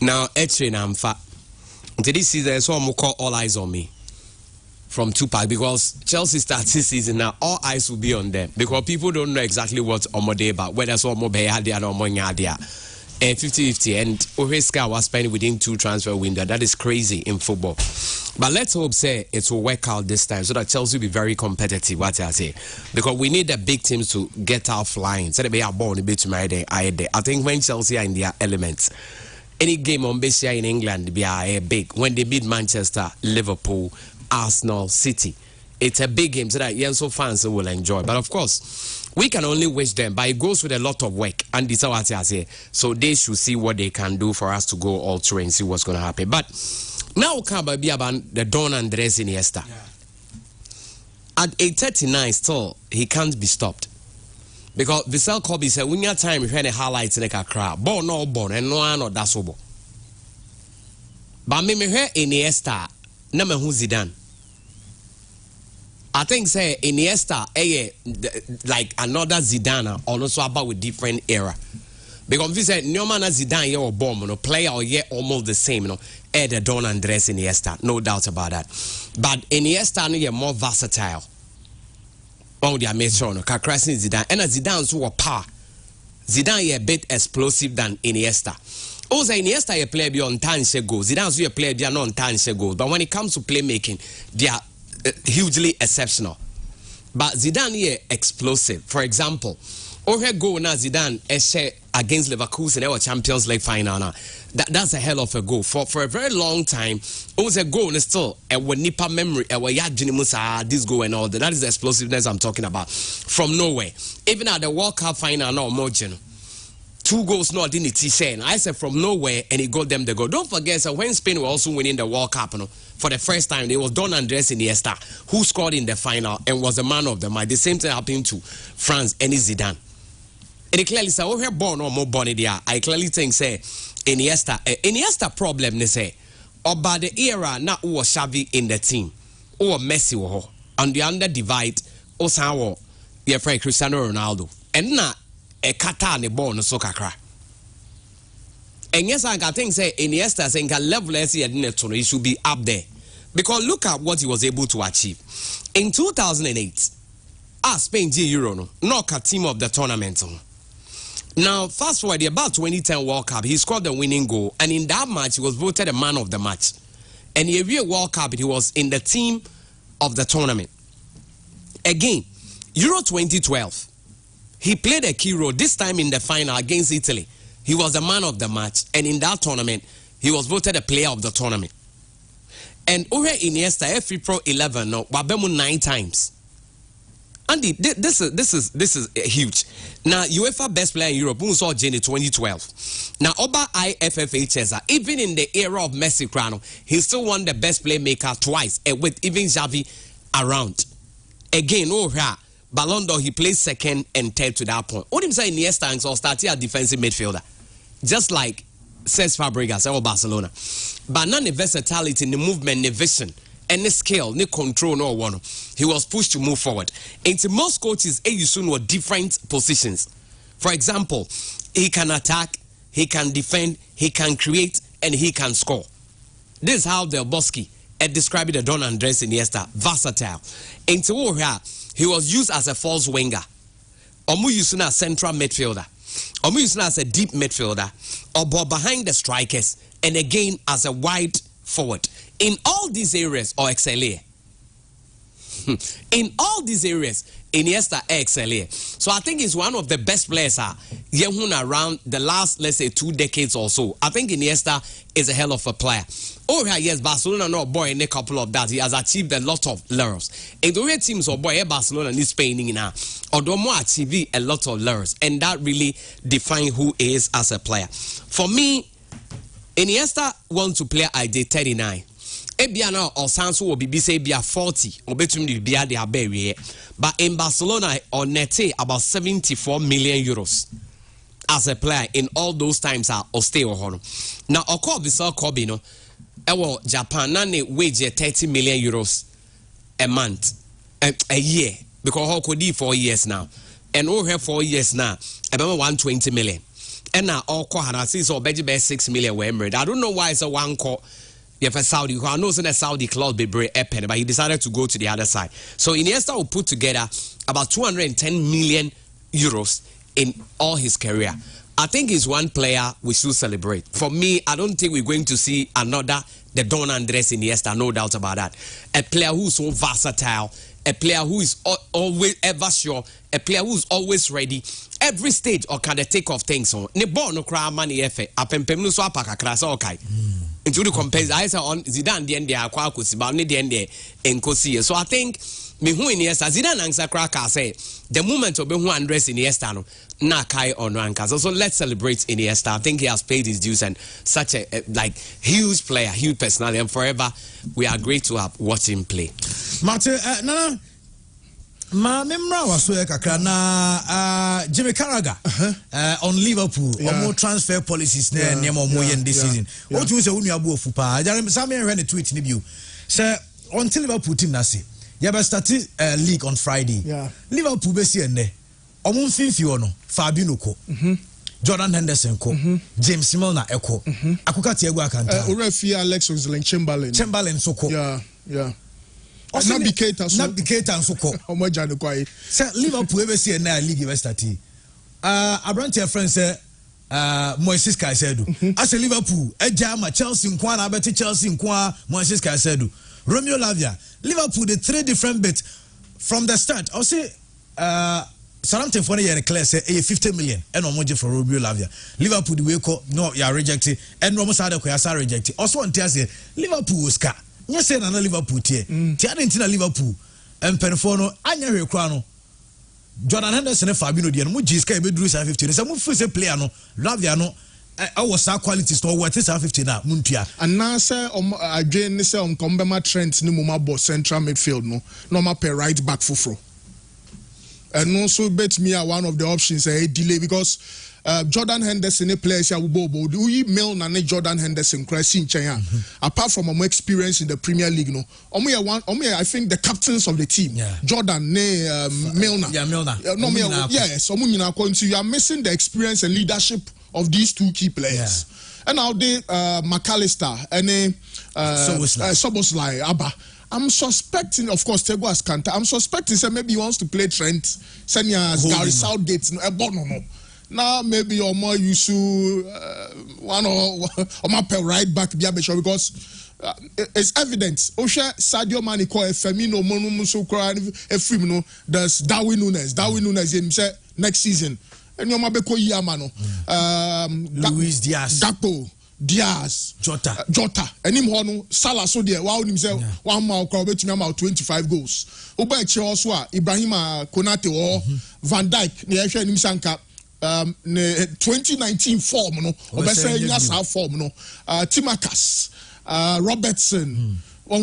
Now, Etrin and Fa. This season, so I'm call all eyes on me from Tupac because Chelsea starts this season now. All eyes will be on them because people don't know exactly what Omode about, whether it's Omobe Hadia or Monyadia. 50-50, and Oreska was spending within 2 transfer window. That is crazy in football. But let's hope say it will work out this time so that Chelsea will be very competitive. What I say, because we need the big teams to get out flying. So they be born a bit to my day. I think when Chelsea are in their elements, any game on Besia in England be a big. When they beat Manchester, Liverpool, Arsenal, City, it's a big game so that Yenso fans will enjoy. But of course, we can only wish them, but it goes with a lot of work. And this is what I say. So they should see what they can do for us to go all through and see what's going to happen. But now can be about the Don Andres Iniesta. Yeah. At 8:39, still he can't be stopped because Vissel Kobe said, "When your time, you had a highlights in a crowd, born no born, and no one or that's over." But me hear Iniesta, number who Zidane. I think say Iniesta like another Zidane or also about with different era. Because we said no man Zidane or bomb, no player or almost the same, the Don Andres Iniesta, no doubt about that. But Iniesta no more versatile. Oh, they are made sure no Kakrasin Zidane and Zidane who power. Zidane a bit explosive than Iniesta. Also Iniesta a player beyond 10 goals. Zidane a player beyond non 10 goals. But when it comes to playmaking, they are hugely exceptional. But Zidane here explosive. For example, Ohe goal na Zidane against Leverkusen in our Champions League final now. That's a hell of a goal. For a very long time, it was a goal and still nipa memory this goal and all that. That is the explosiveness I'm talking about. From nowhere. Even at the World Cup final now, more 2 goals not in it. I said from nowhere and he got them the goal. Don't forget, so when Spain were also winning the World Cup, for the first time, it was Don Andres Iniesta who scored in the final and was the man of the match. The same thing happened to France and Zidane. And it clearly said, "Oh, born or more born there." I clearly think say Iniesta problem. They say about the era now who was Xavi in the team, or Messi or on the under divide, or somehow your friend Cristiano Ronaldo, and now a kata ne born so kakra. And yes, I think say Iniesta saying can level as he should be up there. Because look at what he was able to achieve. In 2008, Spain G Euro knock a team of the tournament. Now, fast forward about 2010 World Cup, he scored the winning goal, and in that match he was voted a man of the match. And in a World Cup, he was in the team of the tournament. Again, Euro 2012, he played a key role, this time in the final against Italy. He was the man of the match, and in that tournament, he was voted a player of the tournament. And Ore Iniesta, every Pro 11, Wabemu 9 times. Andy, this is huge. Now, UEFA Best Player in Europe, who saw Jenny 2012. Now, Oba IFFHS, even in the era of Messi Crano, he still won the Best Playmaker twice, with even Xavi around. Again, Ballon d'Or, he plays second and third to that point. What him say Iniesta and so started a defensive midfielder, just like Cesc Fabregas or Barcelona. But none the versatility, the movement, the vision, and the skill, the control, no one. He was pushed to move forward. And to most coaches, soon were different positions. For example, he can attack, he can defend, he can create, and he can score. This is how Del Bosque described the Don Andres Iniesta, versatile. And to he was used as a false winger. Omu used as a central midfielder. Omu used as a deep midfielder. Or behind the strikers. And again as a wide forward. In all these areas, or XLA. In all these areas, Iniesta XLA. So I think he's one of the best players around the last, let's say, 2 decades or so. I think Iniesta is a hell of a player. Oh, yes, Barcelona, no boy, in a couple of that. He has achieved a lot of laurels. And the way teams or boy, Barcelona is Spain now. Although more achieve a lot of laurels. And that really defines who he is as a player. For me, Iniesta wants to play at the 39. Ebiana or Sanso will be say be 40 or between the Bia de Aberie. But in Barcelona or Nete about 74 million euros as a player in all those times are or stay or honor. Now Oko Vissel Kobe no Japan nane wage 30 million euros a month a year because how could 4 years now and over 4 years now about 120 million. and all Kohana sees or Benji 6 million were emerald. I don't know why it's a one call. Yeah, for Saudi, who I know in the Saudi club be very epic, but he decided to go to the other side. So Iniesta will put together about 210 million euros in all his career. I think he's one player we should celebrate. For me, I don't think we're going to see another the Don Andres Iniesta, no doubt about that. A player who's so versatile, a player who is always ever sure, a player who's always ready. Every stage or can they take off things on. Ne ball no cry money effect. Apempem no so apaka krasa okay. Into the compare, I say on Zidane the end there akwa kusiba ne the end there enkosi. So I think me who Iniesta Zidane answer cracker say the moment of who Andres Iniesta no na kai on ranka. So let's celebrate Iniesta. I think he has paid his dues and such a like huge player, huge personality, and forever we are great to have watched him play. Martin, Nana. Ma memra waso kakra na Jimmy Carragher on Liverpool omo transfer policies na niam omo yen this season. O tun se unu abu ofu pa. Jare sam yen the tweet ni bio. Say until Liverpool team na say you be start league on Friday. Liverpool be see enne. Omo mfinfi ono Fabinho ko. Jordan Henderson ko. James Milner eko. Akuka Thiago Alcantara. Orefi Alex Oxlade-Chamberlain. Chamberlain so ko. Yeah. Not the Keita and so called. Sir, Liverpool ever see a league university. Abrantia friend said, Moises Caicedo. I say Liverpool, Ejama, Chelsea, Nkwana, Abeti Chelsea, Nkwa, Moises Caicedo. Romeo Lavia. Liverpool, the 3 different bits from the start. I'll say, Southampton for a year, say, 50 million, and no more for Romeo Lavia. Liverpool, the way no, you are rejected, and Ramos Adeko, rejected. Also, on Thursday, Liverpool was car. Yes, say na Liverpool tie. Tie na Liverpool. Empenfo anya hwekra no. Jordan Henderson and Fabinho de no mu jiska be duru 50. Say mu say player no, Lavia no was sa qualities no what is 50 na muntua. And now say adwen ne say Kombema Trent ni mama bo central midfield no. No ma per right back foforo. And also bet me one of the options a delay because Jordan Henderson plays here Bobo. Do we Milner and Jordan Henderson crashing China? Apart from my experience in the Premier League, no. I think the captains of the team. Jordan, Milner. Yeah, Milner. Yes, you are missing the experience and leadership of these 2 key players. And now they McAllister and Szoboszlai, Abba. I'm suspecting, of course, Thiago Alcantara. I'm suspecting that maybe he wants to play Trent, Senya, Gary Southgate, no. Now maybe you're more used to one or my right back because it's evident. Osha Sadio Mane call Firmino Monumenso cry Firmino. There's Darwin Núñez in next season. And you're my beko Yamano. Luis Diaz. Gakpo. Diaz, Jota, and him Hono, Salah so there, wow himself, 1 mile crowd, 25 goals. Obechi Oswa, Ibrahima Konate or Van Dijk, the Asian Nimsanka. 2019 form, no, or form, no, Timakas, Robertson, but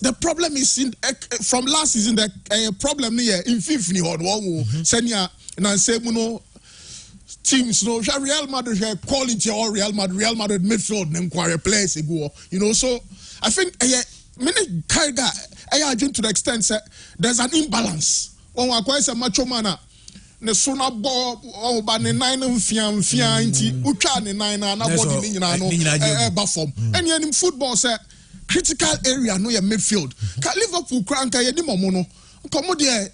the problem is from last season the problem here in fifth or senior and teams, no, Real Madrid quality or Real Madrid midfield inquiry players go, so I think many Carragher to the extent there's an imbalance. One macho man. Ne sona bo ba ne 9 mfia nti utwa ne 9 na body ni nyina no ba form and in football say critical area no your midfield ka Liverpool cranka ye di momo no komo de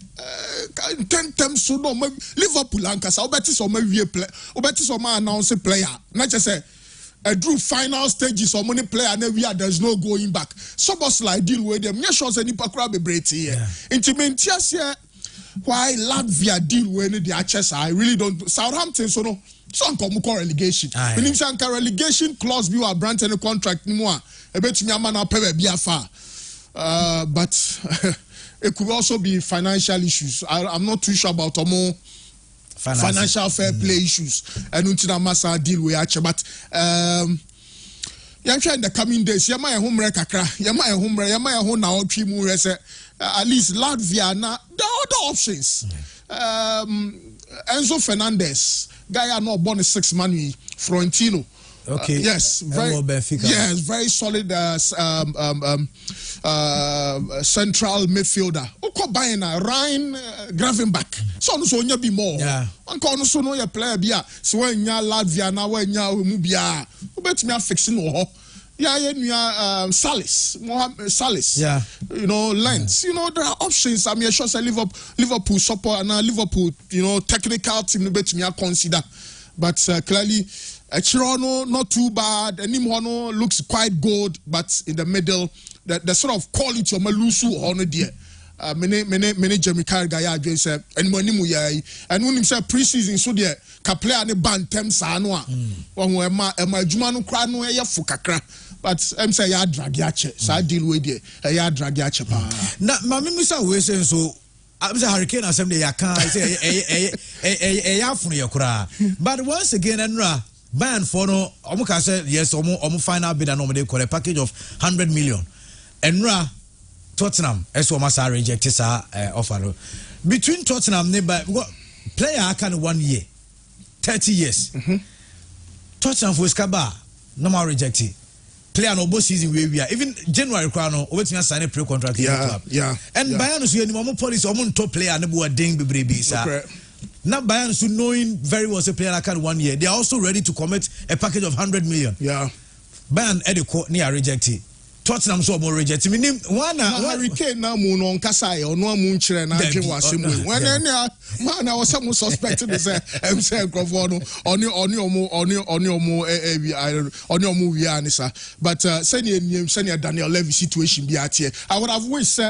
10 times so no Liverpool anka sa obeti so ma wie play obeti so ma announce player na just say drew final stages or money player na we there's no going back Szoboszlai deal with them yeah sure say nipa kra be brete here intimentias here. Why Latvia deal with the HS? I really don't. Southampton, so no. Some come relegation. Meaning some relegation clause be a brand and a contract ni more. I bet me a man pay be far. But it could also be financial issues. I'm not too sure about more financial fair play issues. And until massa deal with HS, but in the coming days, Yama home rekakra, Yama home now trimu rese. At least Latvia now there are other options. Enzo Fernandez, guy are not born 6 money, Florentino, Okay. Yes, very very solid central midfielder. Oko buying a Ryan Gravenberch. So no so nya be more. Yeah. Anko no so no ya player bia. So when nya Latvia na when nya mu bia. Obetumi afixing ho. Yeah, Salis, Mohamed Salis. Yeah, you know, Lens. You know, there are options. I mean, sure say Liverpool support and Liverpool, you know, technical team bet me consider, but clearly, Chirono not too bad. Animono looks quite good, but in the middle, the sort of quality of Malusu on it there. Many Jeremy Carragher ya against and money mu ya and when him say pre-season so there ka player ne ban tem sa no a won ema adwuma no kra no ya fu kakra but em say ya drag ya che sa deal we there ya drag ya che pa na ma me say we say so am say Hurricane asem dey ya kan say ya funu ya kra but once again enra ban for no omo ka say yes omo final bid and omo dey call a package of 100 million enra Tottenham as well as rejected offer between Tottenham neighbor player can 1 year 30 years Tottenham for Skaba normal rejected player no both season we are even January crown waiting to sign a pre-contract in the club and Bayern so any policy on top player and a ding baby sir now Bayern so knowing very well a player can 1 year they are also ready to commit a package of 100 million Bayern Ediko near rejected Tottenham so more reject me one Hurricane na mu no nkasa e ono amu nkyere na adwe wasemu when man I was some suspected say em say Crawford no oni omu wi anisa but senior Daniel Levy situation bi atie I would have wished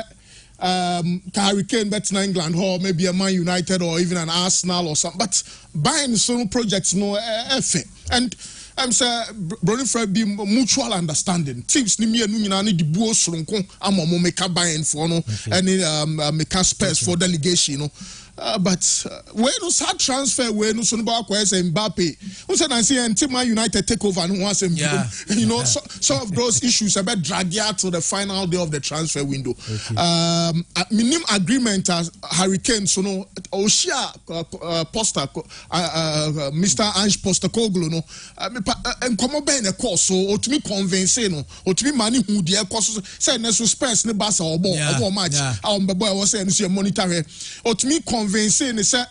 Hurricane bet na England or maybe a Man United or even an Arsenal or something but buying some projects no and I'm say Brony Fred be mutual understanding. Teams ni me anu nyina ni dibuo soronko amomo make buying for no any make space for delegation no but when no sad transfer when no so no ba kwa say Mbappe who said I see Man United take over and once you know some of those issues about drag you to the final day of the transfer window minimum agreement as Hurricane so no Oshia Poster Mr. Ange Postecoglou no enkomo ben e course so otumi convince no otumi mani hu de e course say na so Spurs ne Barca obo match am bebo e was say no monitor otumi convince ni say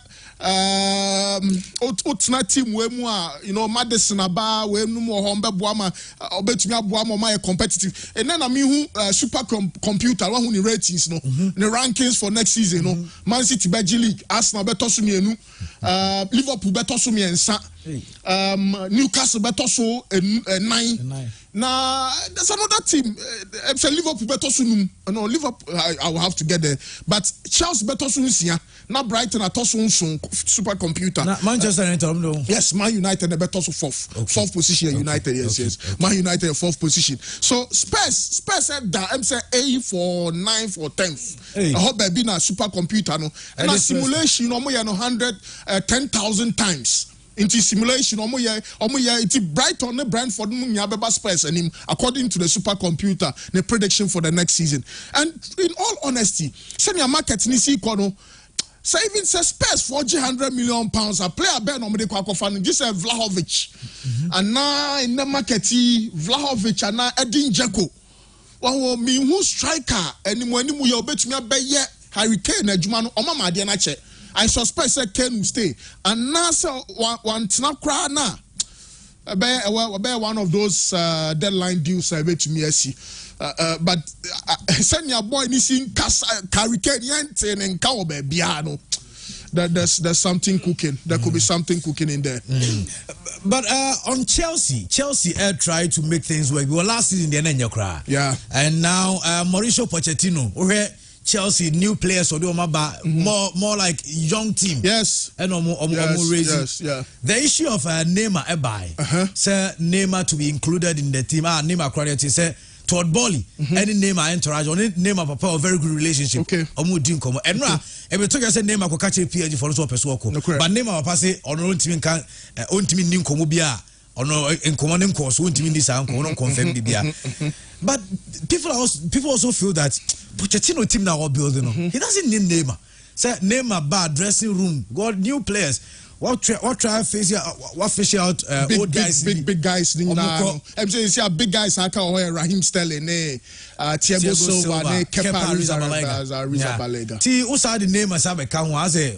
otna team we mu a you know Madison aba we nu mo ho mbebo ama obetumi aboa mo ma competitive and then me hu super computer wa hu ni ratings no the rankings for next season no Man City Belgian league Arsenal beto so mienu Liverpool beto so miensa Newcastle beto so 9 now there's another team say Liverpool beto so num no Liverpool I will have to get there but Chelsea beto so nsia na Brighton atoso super computer Manchester United no yes Man United beto so fourth position United yes Man United fourth position so Spurs said that I'm say A for 9th or 10th I hope be na super computer no and a simulation no mo ya no 10,000 times into simulation omo ya it's Brighton ne Brentford mu nya beba Spurs and him according to the supercomputer the prediction for the next season and in all honesty senior market ni si kono say even say Spurs for £100 million a player ben no me kwa akofan just say Vlahovic and now in the market Vlahovic and now Edin Dzeko wo me who striker animu ya obetumi abeye Hurricane adwuma no omama de na che I suspect that Ken will stay. And now, so one snap cry now. One of those deadline deals I bet to me. But send your boy missing Hurricane and Cowboy Biano. There's something cooking. There could be something cooking in there. But on Chelsea tried to make things work. Well, last season they didn't cry. Yeah. And now Mauricio Pochettino, Chelsea new players or more like young team. Yes. And yes. The issue of Neymar Ebai, say Neymar to be included in the team. Neymar quality say Todd Bowley, any Neymar entourage, or Neymar papa a very good relationship. Okay. And every time I say Neymar could catch a PSG for so Peswako. But Neymar papa say on own team can own team in Komubia. Or no in commanding course won't mean this uncle confirm the but people also feel that Pochettino team now are building he doesn't need Neymar say Neymar bad dressing room got new players what try face what fish out big guys I'm saying see big guys aka Raheem Sterling Thiago Silva Kepa Arrizabalaga ti usa the name as abeka ho ase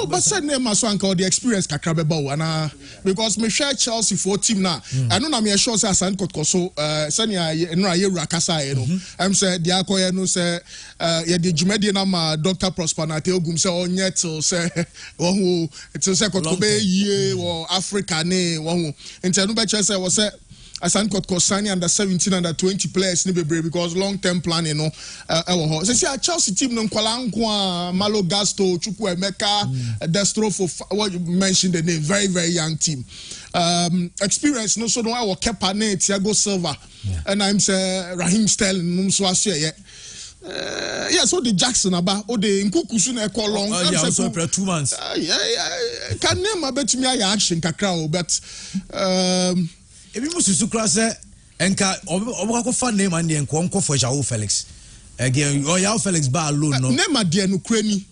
but said name as one called the experience kakra beba na because me share Chelsea for team na I know na me sure say Asan Kotkoso senior no ayewura kasa no I'm say the akoye no say ye the jumedi na ma Dr. Prosper na te ogum say onye till say wo till say Kotkobe ye or Africa ne wo nti no be che say wo say Asan Kotkosa under 17 under 20 players ni bebre because long term planning no say see Chelsea team no nkwala nko Malo Gasto Chukwu Emeka Destro for what you mentioned the name very very young team experience no so no I Kepa ne Thiago Silva and I'm say Raheem Sterling no so aso yeah, so the Jackson aba o the nkukusu na call long so 2 months can name about me action kakra but ebi mususu kra say enka obakọ fa name and enko for João Felix again João Felix ba alone no name ade no krani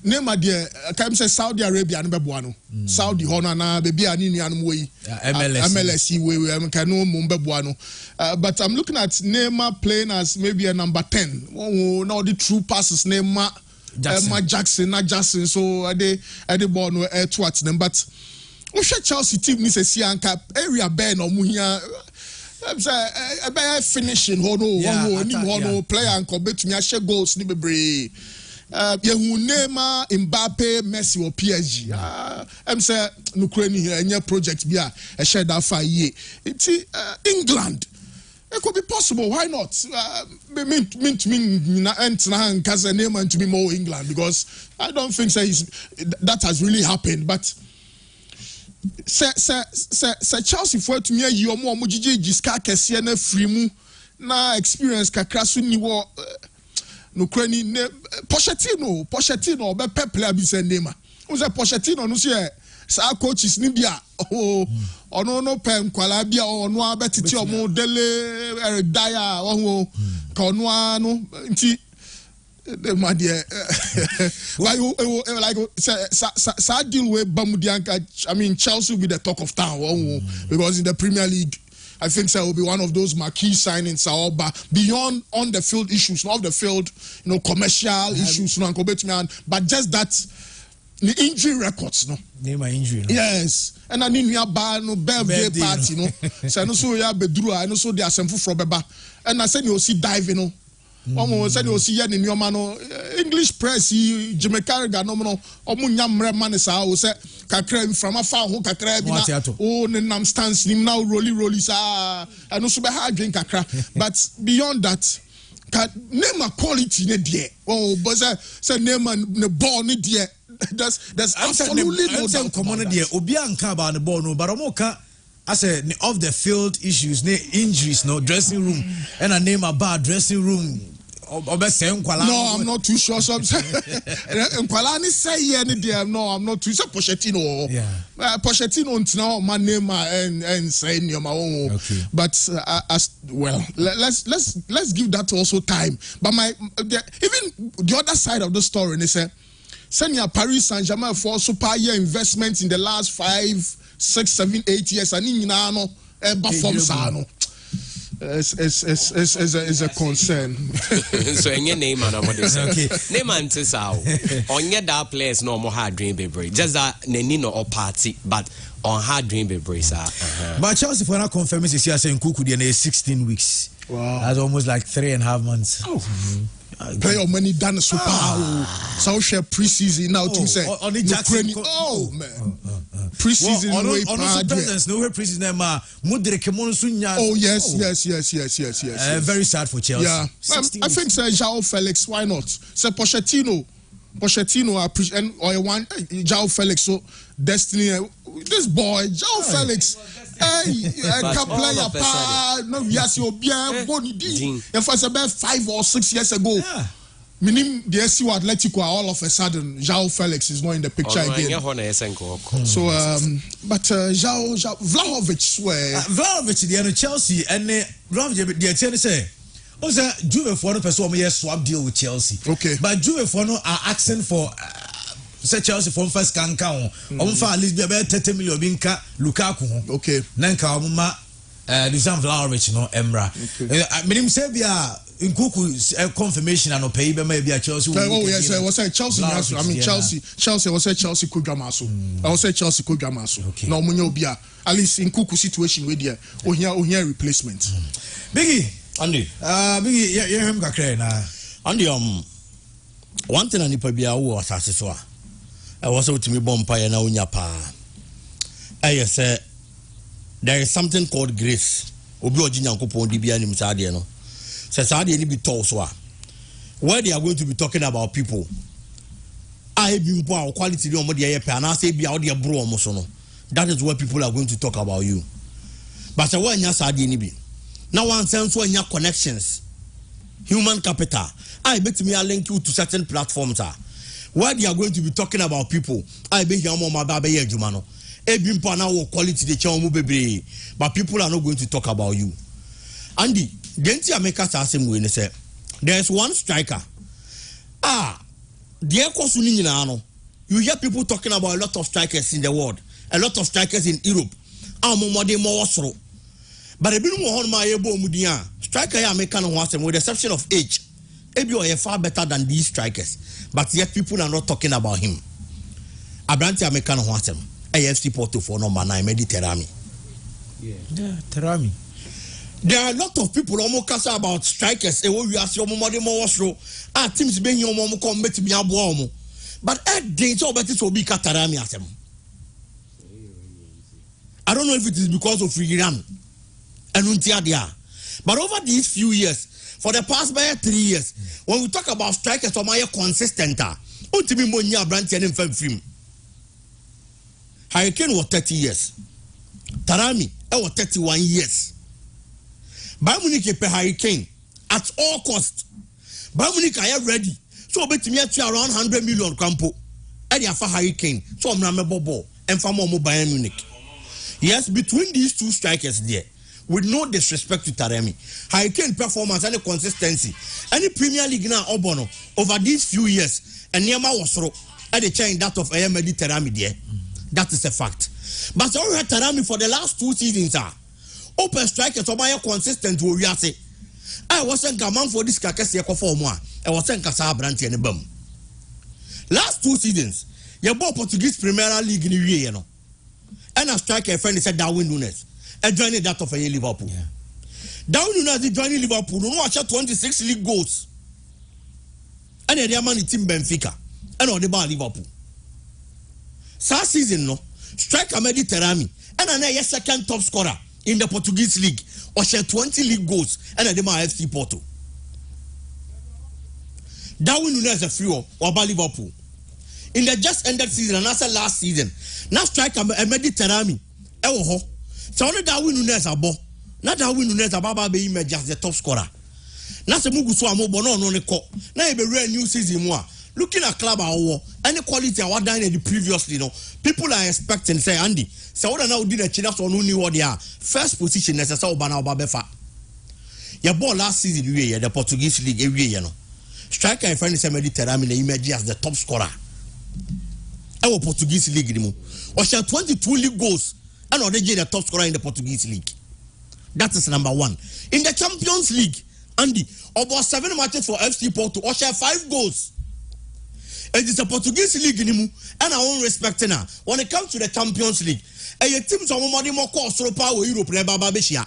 name ade can say Saudi Arabia no beboa no Saudi hono na be bia ni nuanom we MLS we can no mo beboa no but I'm looking at Neymar playing as maybe a number 10 now the true passes Neymar Jackson so they ball no to at them but we share Chelsea team ni say anka area bear no mu hia finishing hono player anka betumi a share goals ni bebre yehu Neymar Mbappe Messi or PSG I'm say Ukraine here project bi a share that for year England it could be possible why not mean to be more England because I don't think that has really happened but say Chelsea for to me you omo jiji jiska kese na free mu na experience kakra so ni wo no krani Pochettino be player bi say Neymar o say Pochettino no say sa coaches ni bia ono no pen kwala bia ono abetiti omo dele daya wo ka ono anu nti the madie like sa deal with Bamudianka I mean Chelsea will be the talk of town because in the Premier League I think so will be one of those marquee signings beyond on the field issues not off the field commercial issues but just that the injury records name my injury yes and I need ba no birthday party so no so ya bedru I no so the asemfo from beba and I said you see diving Omo said you see ya ni nyoma no English press Jimmy Carragher no omo nyamre man sa o say kakra from afar ho kakra bi na o ne nam stance nim now rolly sa I no so be hard drink kakra but beyond that name a quality ne there but say name the ball ne there there's absolutely no doubt there obi anka about the ball no but omo ka I said off the field issues, injuries, dressing room, and a name about dressing room. No, I'm not too sure. So I'm saying, no, I'm not too sure. Pochettino, Pochettino, now my name and say my own. Okay. But as well, let's give that also time. But even the other side of the story, they say, send your Paris Saint-Germain for super year investments in the last 5, 6, 7, 8 years, and in Nano, is a concern. So, any name and what they say. Name and says how on your that place no more hard dream baby. Just that Nenino or party, but on hard dream baby. But Chelsea for now confirm is here saying Kuku DNA 16 weeks. Wow, that's almost like 3.5 months. Oh. Play your money done super. So share preseason now to say on the Jackson. Oh man, preseason way presence no preseason ma Mudryk Monsunya. Oh yes. Very sad for Chelsea. Yeah, I think say João Felix. Why not? Say Pochettino and or one João Felix. So destiny. This boy João Felix. Hey, can play a part. No, yes, you'll be a body. If I about 5 or 6 years ago, meaning the SU Atletico, all of a sudden, João Felix is not in the picture again. So, but João Vlahovic, Vlahovic, the Chelsea, and Vlahovic, the Chelsea say, Juve for the person swap deal with Chelsea. Okay, but Juve for no are asking for say Chelsea from first can count on for at least be about 30 million binka Lukaku okay nanka omma Dusan Vlahovic no Emra menim say bia Nkuku confirmation and pay be maybe a Chelsea yes I was say Chelsea I mean Chelsea was say Chelsea could drama so I was say Chelsea could drama so no munyo bia at least Nkuku situation we there ohia replacement Biggie Andy Biggie you him kakra na Andy one thing anipa bia wo asase so a was to me bompa na onya pa say there is something called grace obi oji nyankopon di bia nim saade no say saade ni be tall so where they are going to be talking about people I be mpo quality no mo de ye pe na say bia o de bro mo so no that is what people are going to talk about you but say when nya saade ni bi now one sense when nya connections human capital I bet me I link you to certain platforms where they are going to be talking about people I bet you more baba ye adwuma no ebimpo na wo quality de che mo bebre but people are not going to talk about you Andy denti ameka sa asem we ne say there is one striker the ekosu ni nyina no you hear people talking about a lot of strikers in the world a lot of strikers in Europe amomode mo wosoro but ebinu mo hon ma ye bo mu din striker ya ameka no ho asem with the exception of age ebi o ye far better than these strikers but yet people are not talking about him Abranti ameka no ho asem AFC Porto for number 9 Mediterranean. Yeah, Terami. There are a lot of people almost cast about strikers. We are so more teams being your mom come to be a bomb. But at danger of it will be Katarami at them. I don't know if it is because of Iran and Untiadia. But over these few years, for the past 3 years, when we talk about strikers, or my consistent, Ultimate Monia Branty and film. Hurricane was 30 years. Tarami was 31 years. Bayern Munich pay Hurricane at all cost. Bayern Munich are ready. So bet me at around 100 million campo. And for Hurricane. So I'm not ball and for more Bayern Munich. Yes, between these two strikers there, with no disrespect to Taremi, Hurricane performance and consistency. Any Premier League now Obono over these few years, and Niama was so at the chain that of Ayamedi Tarami there. That is a fact. But so we had Tarami for the last 2 seasons. Open strikers so my consistent will say. I wasn't a man for this Kakasi for more. I wasn't Casa Branty and a bum. Last 2 seasons, you bought Portuguese Premier League in the year, you know. And a striker friend said Darwin Nunes. And joining that of a Liverpool. Yeah. Darwin Nunes joining Liverpool. No watch 26 league goals. And the man team Benfica. And all the bar Liverpool. Last season, no striker Medi Terami and another second top scorer in the Portuguese league or share 20 league goals and a dema FC Porto. Darwin Nunes a free or by Liverpool. In the just ended season and after last season, now striker Medi Terami. So only Darwin Nunes a bo. Not Darwin Nunes a baba be just the top scorer. Now se mugu so amobo no ne ko. Now e be real new season more. Looking at club any quality I done in the previously, people are expecting say Andy. So what now did a china so no what they are first position necessary Obana Obabefa. Your ball last season the Portuguese league every year striker and friend is Mediterranean image as the top scorer. Our Portuguese league or share 22 league goals and already the top scorer in the Portuguese league. That is number 1. In the Champions League, Andy, about 7 matches for FC Porto or share 5 goals. It is a Portuguese league and I won't respect now. When it comes to the Champions League, a team so more cost so power Europe Babeshia.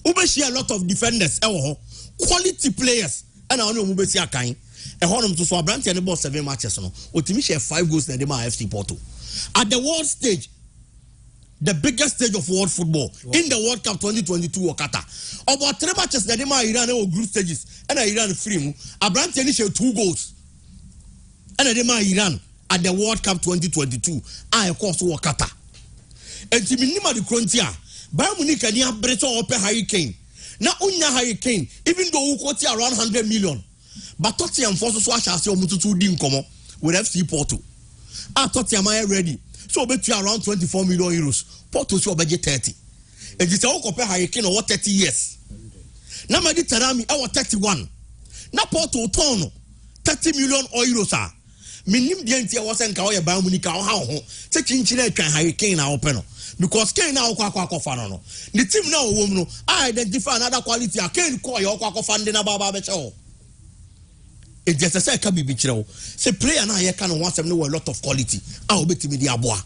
Ubeshia a lot of defenders, quality players, and I know Ubesia kind. A honor to Swabranti and about 7 matches. Ultimately share 5 goals in the FC Porto. At the world stage, the biggest stage of world football in the World Cup 2022 or Qatar. About 3 matches that Iran or group stages and Iran free. Abranti share 2 goals. And Iran at the World Cup 2022. I of course work Qatar. And to minima the frontier, Bayern Munich and you better open Hurricane. Now unya Hurricane, even though we quote around 100 million, but Tottenham forces wash as your mututu dim come with FC Porto. Tottenham are ready. So bet you around 24 million euros. Porto so budget 30. And it's all compare Hurricane over 30 years. Now Mediterranean our 31. Now Porto tono 30 million euros. minim de ntia wo se nka wo ye ban mu ni ka wo ha ho se chinchina atwan hurricane na wo pe no because Kane na akwa fa no the team na wo mu no identify another quality Kane call your akwa fa ndi na baba be che wo it just say ka bibi kire wo say player na ye can want some no a lot of quality obetimi di aboa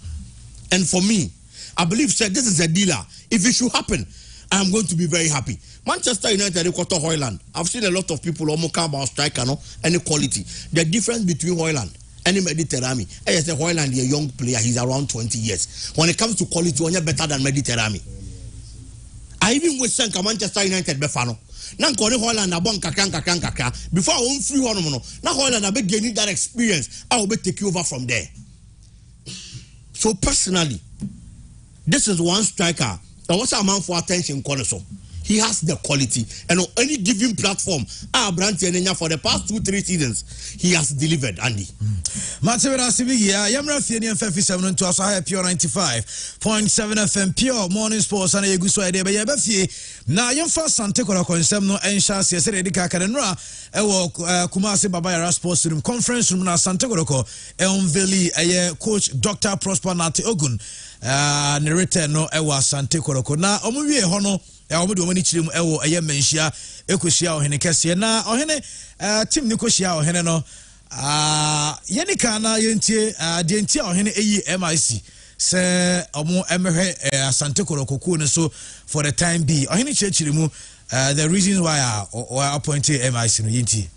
and for me I believe said this is a dealer if it should happen I am going to be very happy. Manchester United quarter Hoyland. I've seen a lot of people almost come about striker no any quality. The difference between Hoyland and Mediterranean. I say Hoyland is a young player. He's around 20 years. When it comes to quality, one better than Mediterranean. I even wish Manchester United befano. Nan kone Hoyland abon kakran before I won't free one no. Now Hoyland abe gaining that experience. I will be take you over from there. So personally, this is one striker. Now what's a man for attention so he has the quality and on any given platform for the past 2-3 seasons he has delivered Andy. Matevera Sibigia Yamra Fieni and Fefi 7 to us Pure 95.7 FM Pure Morning Sports and Yeguso Ede Befi na Yamfa Sante Kora Konsem no Ensha Siasere Dika Kadenra Ewo Kumasi Babaya Sports Room Conference Room na Sante Koroko Elmveli Coach Dr. Prosper Nate Ogun narrator no Ewa Sante Koroko na Omuwie Hono omo de omani chirem ewo eye menhia ekohia ohene kese na ohene team ni kohia ohene no yeni kana yentie de entie ohene eyi MIC se omo emehwe Asante Korokoku ne so for the time be ohene chiremu the reason why I appointed MIC no yentie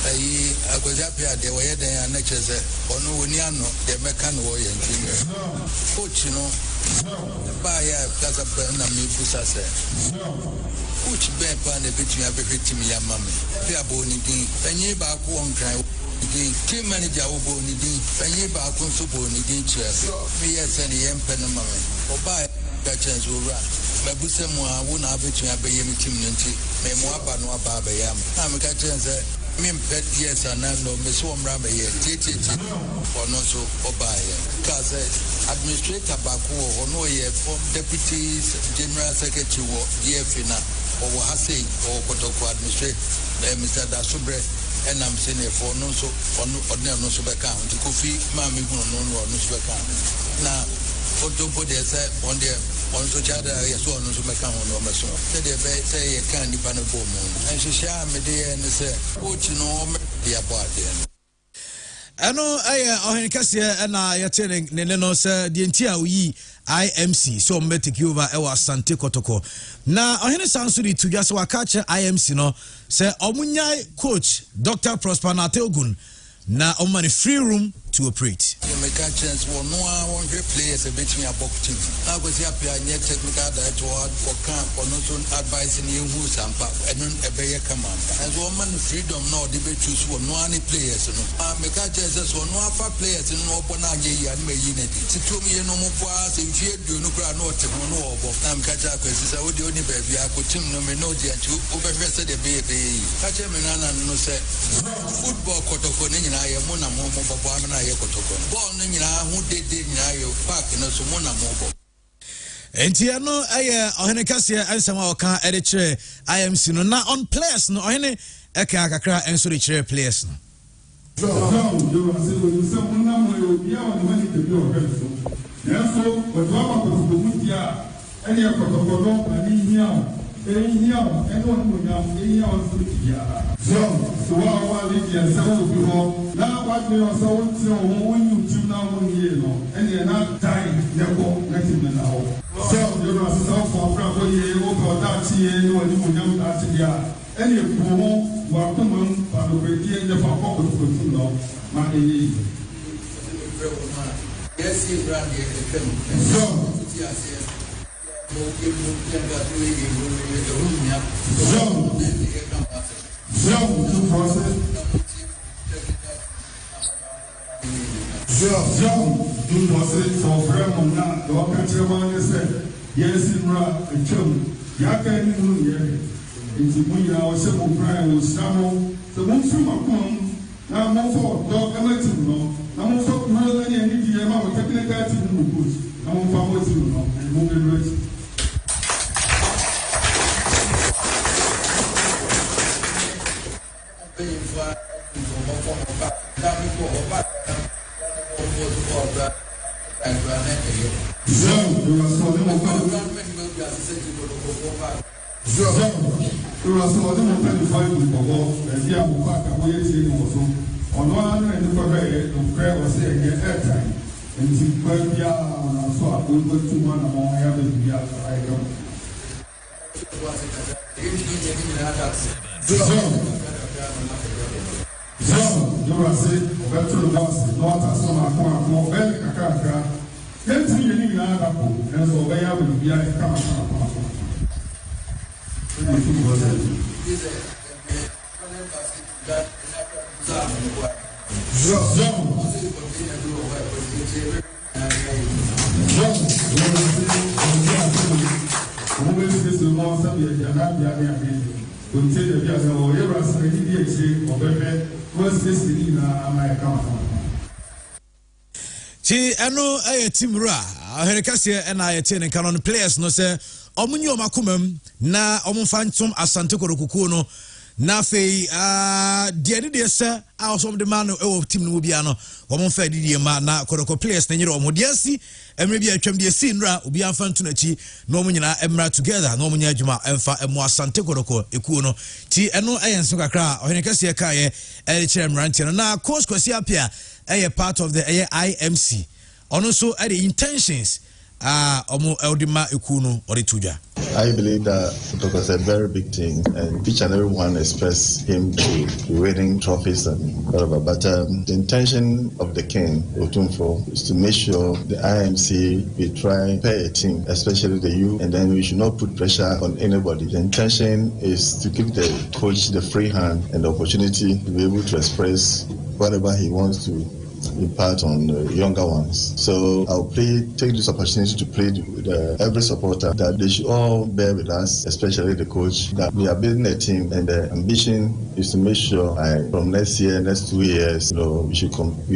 ayi agozapia de woye den anacheze onu oni ano de meka no woye ntimi coach no ba ya kaza na mi busa se coach ben pa na bitu ya befe team ya mame pe aboni din penye ba ko on kan din team manager wo boni din penye ba ko so boni din che me yes ne yem pe no mame oba ga chance wo ra mabuse mu a wo na betu ya be yem team nti me mu aba no aba ba ya am ga chance Mim pet yes and no Miss Womrame here, TTT, or no so Obaya. Because Administrator Baku or no year from Deputy General Secretary or DFINA or Hase or Kotoko Administrator, Mr. Dasubre, and I'm saying for no so or no so account. The coffee, Mammy, no so account. Now, Otopo de said on the on social yes one to make on no so say say can depend on and she share me there and say coach no the about there ano ohen kase na ya telling ne no say the entia we IMC so me take over e wa Asante Kotoko na ohen sanso di to just wa catch IMC no say omunyai coach Dr. Prosper Nate Ogun na omani free room to operate. You make a chance for no one players a bit me a box team. I was happy and yet technical director for camp or not advising you who some and a bear command. As woman freedom no debate choose for no any players. I make a chance for no for players in no one and may unity. To me no more pass if you do no crowd no over. I'm catch up as I would only baby. I could team no me no dear to overrested the baby. Catch him in an no say football protocol in I am one more Entiano ohene kase ansama oka edechire IMC no na on players no ohene eka kakra enso de chire players no Eno a team ra Herekase and I attend canon players no say omunyo makumam na omunfantum Asante Kotoko no na fei de se a some the man e team no bia no omunfa didi ma na Kotoko players na nyire omodiasi emre bia atwam de si nra obi amfantu na chi no omunyina emra together no omunya adwuma emfa emo Asante Kotoko ekuo no ti eno ayenso kakra Herekase ka ye e kire mrantie no na coach Kwasi Apia part of the IMC. Also, the intentions Eldima Ikuno or Tuja. I believe that it was a very big thing, and each and every one expressed him to be winning trophies and whatever. But the intention of the king, Otumfo, is to make sure the IMC we try pay a team, especially the youth, and then we should not put pressure on anybody. The intention is to give the coach the free hand and the opportunity to be able to express whatever he wants to impart on younger ones. So I'll take this opportunity to plead with every supporter that they should all bear with us, especially the coach, that we are building a team, and the ambition is to make sure from next 2 years, we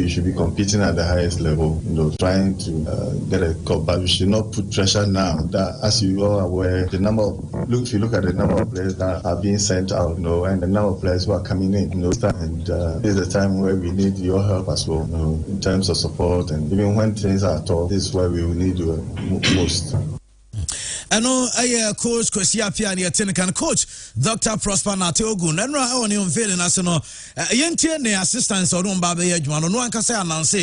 should be competing at the highest level, trying to get a cup. But we should not put pressure now. That, as you all are aware, if you look at the number of players that are being sent out, and the number of players who are coming in, and this is a time where we need your help as well. In terms of support, and even when things are tough, this is where we will need you most. I know coach Kwasi Apia and your coach Dr. Prosper Nateogun. And I want to unveil and I say no, the assistance or no babe yejumano. No one can say announce.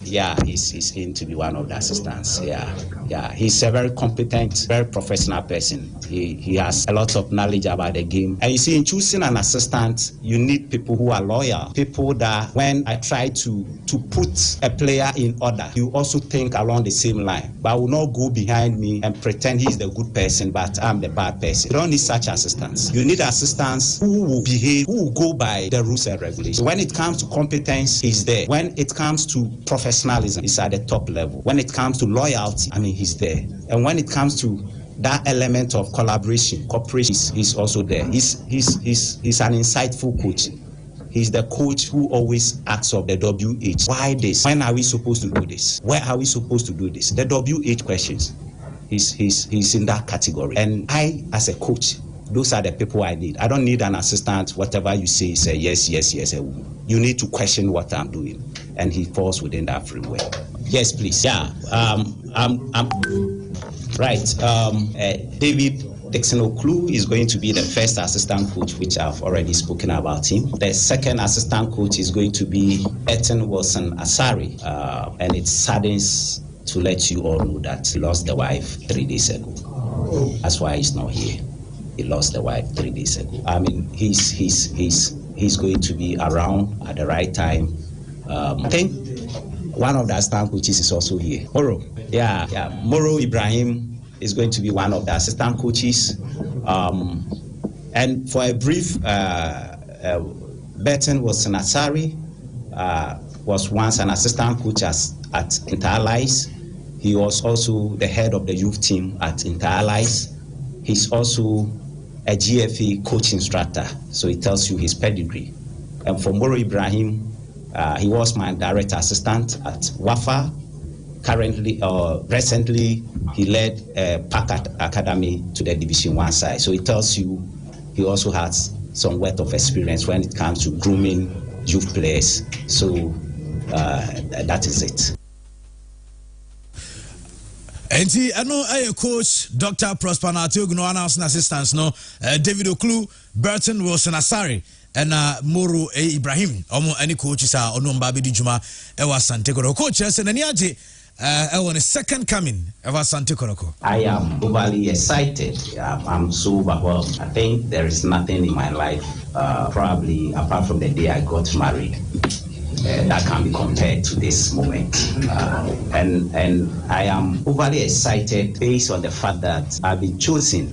Yeah, he's in to be one of the assistants. Yeah, he's a very competent, very professional person. He has a lot of knowledge about the game. And you see, in choosing an assistant, you need people who are loyal, people that when I try to put a player in order, you also think along the same line. But I will not go behind me and pretend he's the good person, but I'm the bad person. You don't need such assistants. You need assistants who will behave, who will go by the rules and regulations. When it comes to competence, he's there. When it comes to professionalism, he's at the top level. When it comes to loyalty, he's there. And when it comes to that element of collaboration, cooperation, he's also there. He's an insightful coach. He's the coach who always asks of the WH, why this? When are we supposed to do this? Where are we supposed to do this? The WH questions. He's in that category. And I, as a coach, those are the people I need. I don't need an assistant. Whatever you say yes. You need to question what I'm doing, and he falls within that framework. Yes, please. Yeah. David Dixon Oklu is going to be the first assistant coach, which I've already spoken about him. The second assistant coach is going to be Ethan Wilson Asari, and it saddens to let you all know that he lost the wife 3 days ago. That's why he's not here. He lost the wife 3 days ago. He's going to be around at the right time. I think one of the assistant coaches is also here. Moro. Moro Ibrahim is going to be one of the assistant coaches. And for a brief, Burton Wilson-Asari was once an assistant coach at Inter-Allies. He was also the head of the youth team at Inter-Allies. He's also a GFA coach instructor, so it tells you his pedigree. And for Moro Ibrahim, he was my direct assistant at WAFA. Recently, he led Park Academy to the Division 1 side. So it tells you he also has some worth of experience when it comes to grooming youth players. So that is it. Enti ano aye coach Dr. Prosper Natioguno announcing assistants no David Oklu, Burton Wilson Asari and Moro Ibrahim omo any coaches are ono mbabe di juma e wa Asante Kotoko coach ese nani age I want a second coming of Asante Kotoko. I am overly excited. I'm so overwhelmed. I think there is nothing in my life probably apart from the day I got married that can be compared to this moment. And I am overly excited based on the fact that I have been chosen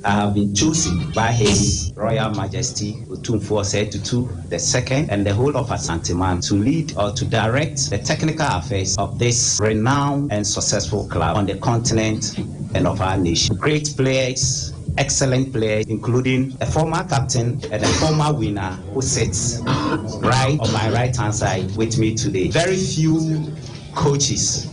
by His Royal Majesty Otumfuo Osei-Tutu II and the whole of Asante-Man to lead or to direct the technical affairs of this renowned and successful club on the continent and of our nation. Great players, excellent players, including a former captain and a former winner who sits right on my right-hand side with me today. Very few coaches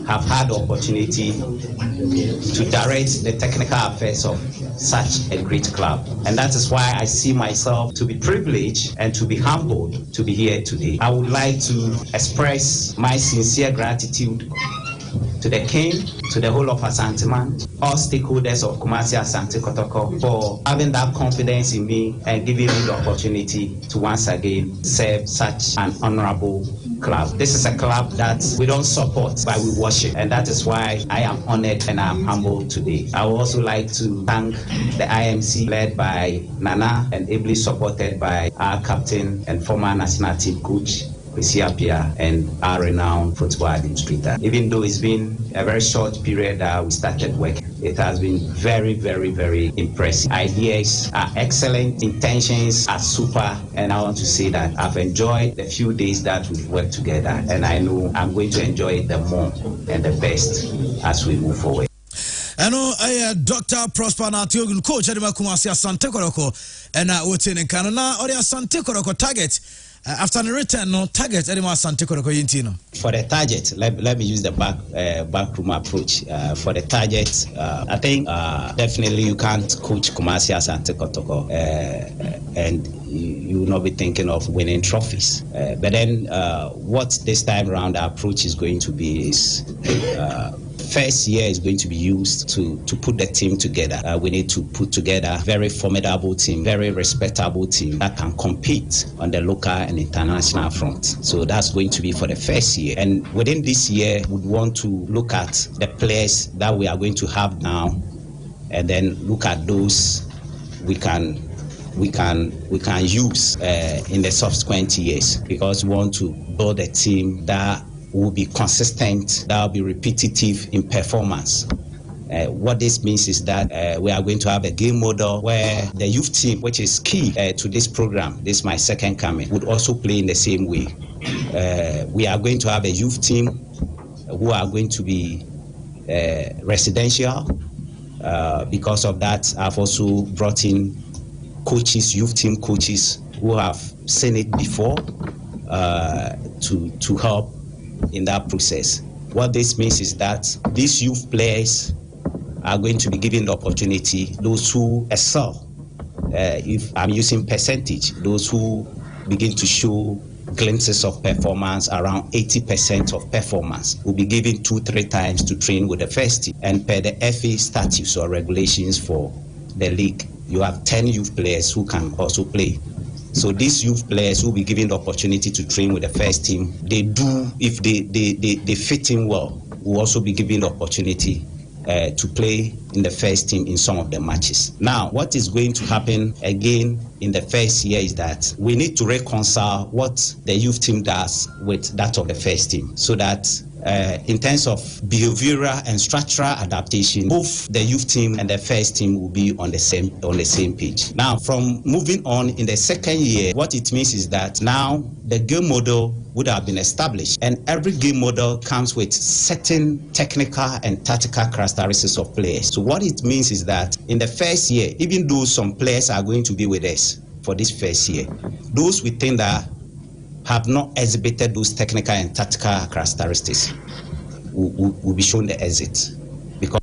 have had the opportunity to direct the technical affairs of such a great club. And that is why I see myself to be privileged and to be humbled to be here today. I would like to express my sincere gratitude to the King, to the whole of Asante-Man, all stakeholders of Kumasi Asante Kotoko for having that confidence in me and giving me the opportunity to once again serve such an honorable club. This is a club that we don't support, but we worship, and that is why I am honored and I am humbled today. I would also like to thank the IMC led by Nana and ably supported by our captain and former national team coach, Apia, and our renowned football administrator. Even though it's been a very short period that we started work, it has been very, very, very impressive. Ideas are excellent, intentions are super, and I want to say that I've enjoyed the few days that we've worked together, and I know I'm going to enjoy it the more and the best as we move forward. Dr. Prosper Natioguno coach Adema Kumasi Asante Kotoko and Otin and Canada or the Asante Kotoko target. After the return, no target anymore. Asante Kotoko Yintino. For the target, let me use the backroom approach. For the target, I think definitely you can't coach Kumasi Asante Kotoko and you will not be thinking of winning trophies. But then, what this time around the approach is going to be is. First year is going to be used to put the team together. We need to put together a very formidable team, very respectable team that can compete on the local and international front. So that's going to be for the first year. And within this year, we want to look at the players that we are going to have now, and then look at those we can use in the subsequent years, because we want to build a team that will be consistent, that will be repetitive in performance. What this means is that we are going to have a game model where the youth team, which is key to this program, this is my second coming, would also play in the same way. We are going to have a youth team who are going to be residential. Because of that, I've also brought in coaches, youth team coaches who have seen it before to help in that process. What this means is that these youth players are going to be given the opportunity, those who excel, if I'm using percentage, those who begin to show glimpses of performance, around 80% of performance, will be given 2-3 times to train with the first team. And per the FA statutes or regulations for the league, you have 10 youth players who can also play. So these youth players will be given the opportunity to train with the first team. They do, if they fit in well, will also be given the opportunity to play in the first team in some of the matches. Now, what is going to happen again in the first year is that we need to reconcile what the youth team does with that of the first team, so that in terms of behavioral and structural adaptation, both the youth team and the first team will be on the same page. Now, from moving on in the second year, what it means is that now the game model would have been established, and every game model comes with certain technical and tactical characteristics of players. So what it means is that in the first year, even though some players are going to be with us for this first year, those we think that have not exhibited those technical and tactical characteristics will be shown the exit. Because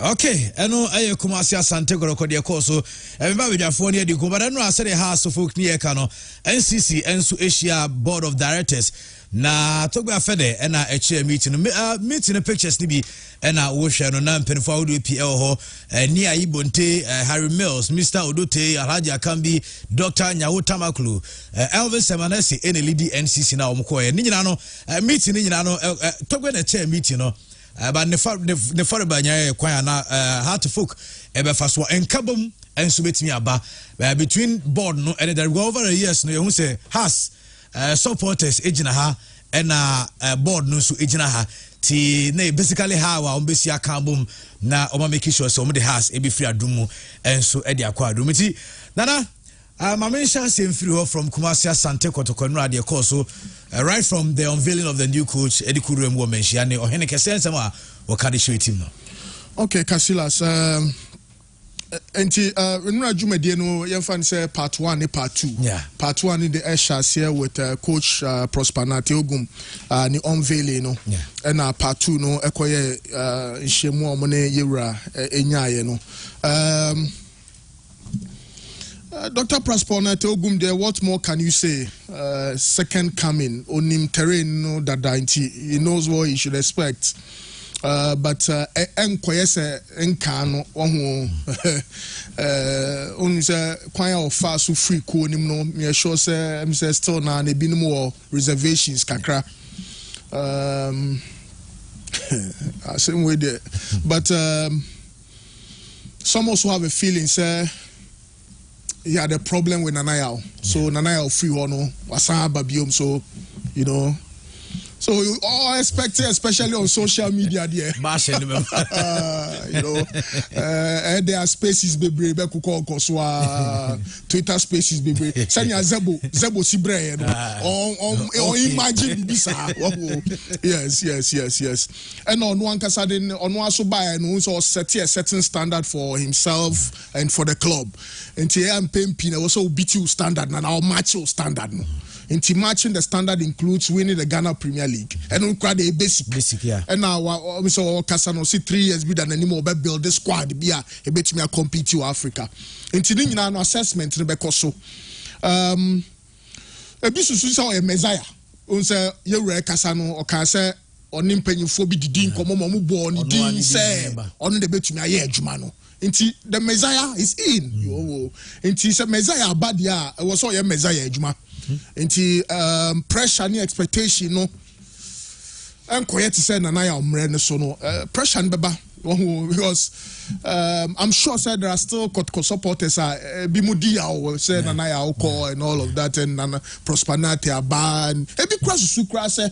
Okay, eno aye Kumasi Asante Goroko de Koso. Everybody with phone here, but I know I said a house of folk near Kano, NCC, Ensu Asia Board of Directors. Na Toga Fede, and a chair meeting the pictures nibi, and I wish I know Nampen for PL Ho, near Ibonte, Harry Mills, Mr. Odote, Alhaji Akambi, Dr. Nyawo Tamaklu, Elvis Semanesi, any lady NCC now, Mkoe, Ninano, meeting Ninano, Toga a chair meeting, no. But the Farabanya Quayana, hard to folk, Ebefaswa, and Kabum, and Subit me about between board no, and there go over a years, no, you say, has. Supporters ejinaha and board no so ejinaha ti na basically how our ombesi akambum na oma make sure so the house e be free adumu and so e de akwa adumu ti nana my mention same free from Kumasi Asante Kotoko no de call so right from the unveiling of the new coach Eddie Kuruem wo mention ne ohene kese nsema wo ka de show team no. Okay, Casillas, Renura Jumedie no yemfa say part 1 and part 2. Yeah. Part 1 in the Eshas here with coach Prosper Nate Ogum ni unveiling no. Yeah. And part 2 no ekoye nhemu omone yewura enyaye no. Dr. Prosper Nate Ogum there, what more can you say? Second coming onim terrain no dada nti he knows what he should expect. But enkoyese enkano ohu only say kwanya of fast so free ko nim no me sure say me say still na na binom or reservations kakra same way there, but some also have a feeling say he had a problem with Nanayao, so Nanayao free no wasan babiom, so you know. So you all expect it, especially on social media there. You know, there are spaces bebre be kuko koswa Twitter spaces bebre. Sanya zebo sibre on imagine bisa. Yes. And on one kasa den on one so buy no so set a certain standard for himself and for the club. And here am pemping also beat you standard na now match your standard no. Into matching the standard includes winning the Ghana Premier League and we the basic yeah. And now so Kasano see 3 years be than anymore build the squad be a bit me compete to Africa. Into no assessment because so a bisu so a messiah unse yewure Kasano or can say on impenyfo bi didi nkomo mo bo on din say on the betumi aye adwuma no. Inti the Messiah is in. Inti se Messiah badia was so ye Messiah adwuma. Inti pressure ni expectation no enkoye ti say Nanaya omre ne so no pressure beba because I'm sure said there are still supporters bimudi ya say Nanaya oko and all of that and Prosper Nate aban ebi kra susu kra say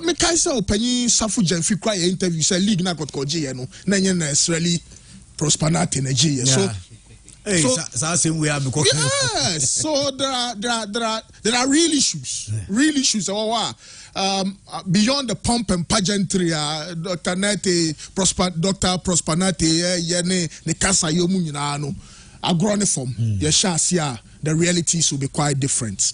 me kai say opanyi Safu Jenfi kra interview say league na kotkoje no na nye necessarily Prosper Nate Nigeria. So hey, so same way because yes, so there are real issues. Yeah. Real issues. Beyond the pomp and pageantry, Dr. Prosper Nate, ne kasa yomu nyina no agrone form. The realities will be quite different.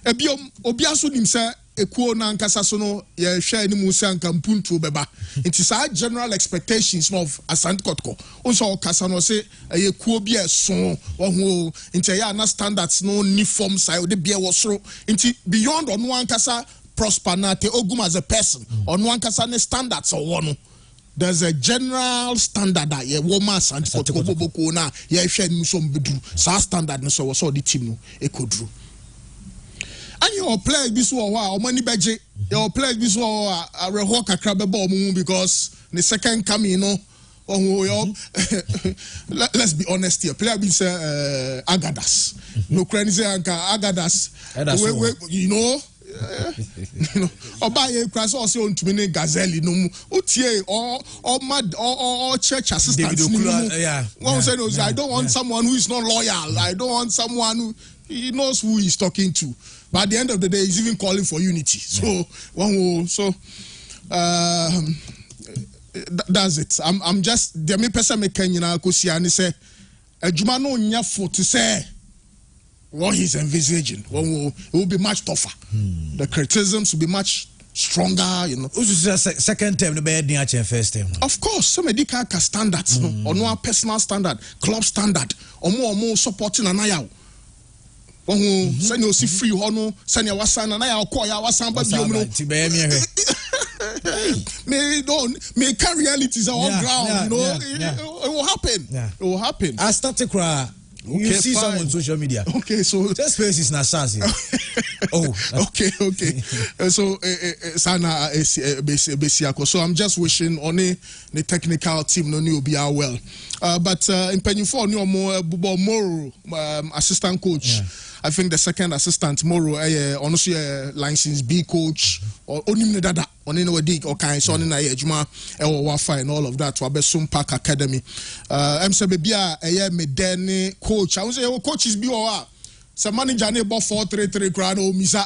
Obiaso nim say ekuo na nkasa so no ye hwe ni mu san kampuntu beba it is our general expectations of Asante Kotoko onso kasa no say ekuo bi eso oho nti ya na standards no uniform side de bia wo soro nti beyond on one kasa Prosper Nate Ogum as a person on one kasa ne standards or one there's a general standard that ye woman Asante Kotoko boko na ye hwe ni so mbedu sa standard no so the team no ekodru. And your players be so money budget. Your players be so a rehoka crabbe because the second coming, you know. Let's be honest here. Player be say Agadas. No cranny say Agadas. You know. Oba ye class also on to me Gazelle no utie or mad or church assistant. Yeah. One said I don't want someone who is not loyal. I don't want someone who he knows who he's talking to. But at the end of the day, he's even calling for unity. So, that's it. I'm just the me person me Kenya Kusiani say Jumano Nyafo to say what he's envisaging. It will be much tougher. The criticisms will be much stronger, you know. Second term, the bad first term. Of course, some medical standards, or no personal standard, club standard, or more supporting an eye. Send you see free hono, send your wasan and I call your wasan, but may carry realities on ground, you know. It will happen. It will happen. I start to cry. You see some on social media. Okay, so that space is not sassy. Okay. So Sana Besiako. So I'm just wishing on the technical team no new be well. But in Penny for no more Moro assistant coach. Yeah. I think the second assistant Moro honestly license B coach or only dada on no dig or kind so on in Ejuma Wafa and all of that to Abesum Park Academy. Bebia me coach. I would say coaches be or some manager neighbor 4-3-3 grano misa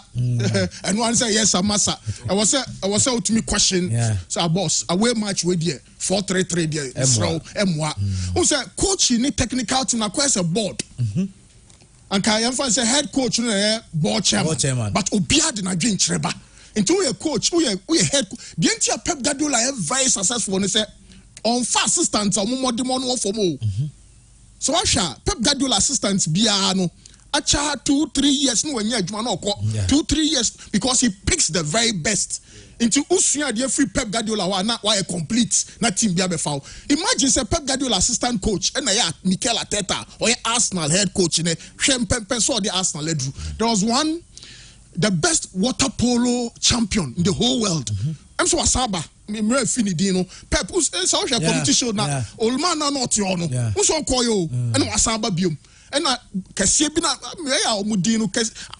and one say yes massa. I was out to me question so boss away match with you 4-3-3 there so who say coach you need technical team acquire a board. And Kayan say head coach board chairman. But Obia did not drink Treba. Into a coach, we head the entire Pep Guardiola very successful and say on fast assistants or more demon for more. So Asha Pep Guardiola assistants Biano Acha 2-3 years no when you 2-3 years because he picks the very best. Into Usuya the free Pep Guardiola why a complete not team Biabe foul. Imagine say Pep Guardiola assistant coach and Mikel Arteta or Arsenal head coach in saw the Arsenal led. There was one the best water polo champion in the whole world. I'm so Asaba. Me finidino Pep so competition na Olman na not you no. Uso koyo and Asaba biom. And Cassia Bina, Mudino,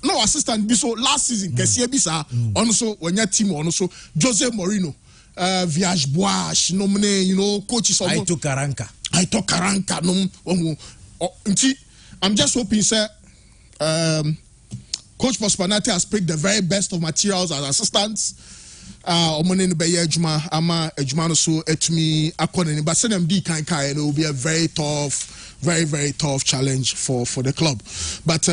no assistant be so last season, Cassia Bisa, also when your team also Jose Mourinho, Viage Bois, nominee, you know, coaches of I took Karanka, no, I'm just hoping, sir, Coach Pospanati has picked the very best of materials as assistants. Omonene be Ejuma, Ama Ejumano so etumi akone, but send them D kind, and it will be a very tough challenge for the club. But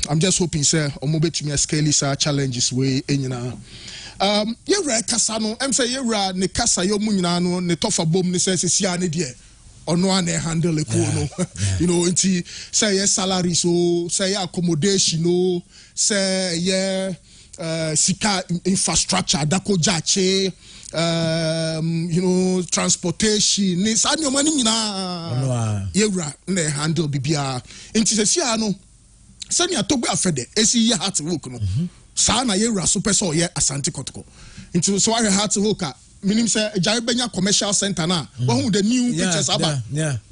I'm just hoping, sir, Omobe to me a scale challenges way in Yera Casano, say Yera ne Casa Yomunano, ne Tofa Bom necessity dear. Or no one handle a you know, say yes, salary, so say accommodation, say yeah. Sika infrastructure, dako jache, you know, transportation, ni sa nyo mani na yewra ne handle bibia. Inti se siya no, sa ni atogbe afede, esi ye hard work no. Sa na yewra so peso ye Asante Kotoko. Inti so wa hard work minim se Jaribenya commercial center na. Who the new pictures aba?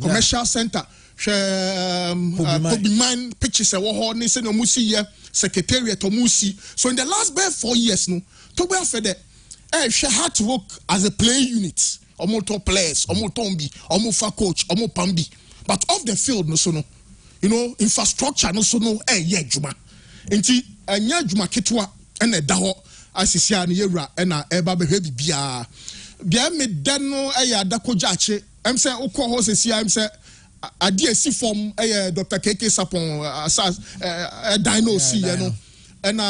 Commercial center. Mine pictures ni se no musi ye secretariat musi. So in the last 4 years no Tobe Fede she had to work as a play unit omo top players omo tombi omo fa coach omo pambi but off the field no so no you know infrastructure no so no ye juma enti anya juma ketwa na da ho asisia no yewura na eba behwe bibia bia me dan no ya dakoja ache em se ukọ ho sesia em se ade si form Dr. KK Sapon asas dino si you know and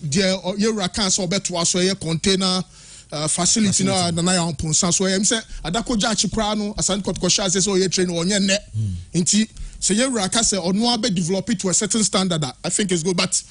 there you can so beto so container facility na ya ponsa so em say adakoja achikra no Asante Kotoko sha say so ye train onye ne nti say you can say ono abe develop it to a certain standard I think it's good but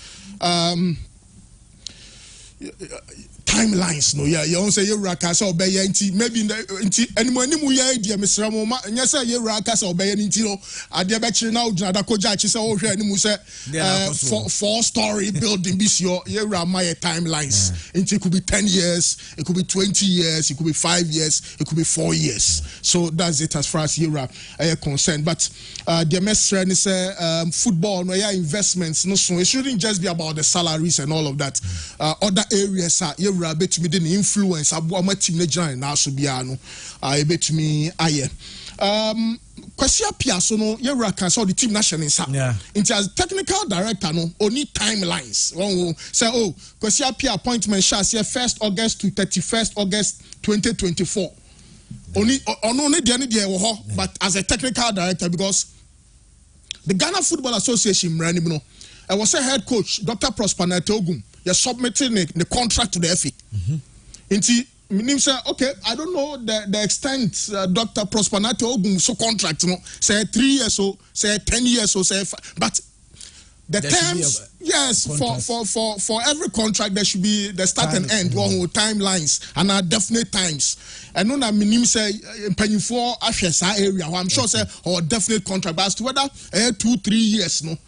timelines no you won't say you rakasa obey nti maybe nti animu ya dia mesra mo ma nya say you rakasa obey nti no ade be kire na oduna da koja chi say o hwe animu say 4-story building this your my timelines nti it could be 10 years it could be 20 years it could be 5 years it could be 4 years so that's it as far as you are concerned but the mesra ni say football no investments no so it shouldn't just be about the salaries and all of that other areas are betumi the influence abo ma team na gina na so bia no betumi aye kwasi apia so no yewra kan so the team national sa into as technical director no only timelines one say oh kwasi apia appointment shall say 1st August to 31st August 2024 only the wo ho but as a technical director because the Ghana Football Association ran no I was a head coach Dr. Prosper Natogun you're submitting the contract to the FA. Inti minim say okay, I don't know the extent Dr. Prosper Nate Ogum so contract no say 3 years or say 10 years or say but the there terms, yes, for every contract there should be the start and end, timelines and definite times. And no, I mean, say paying for Ashesa area. I'm sure say or definite contract, but as to whether 2-3 years, no.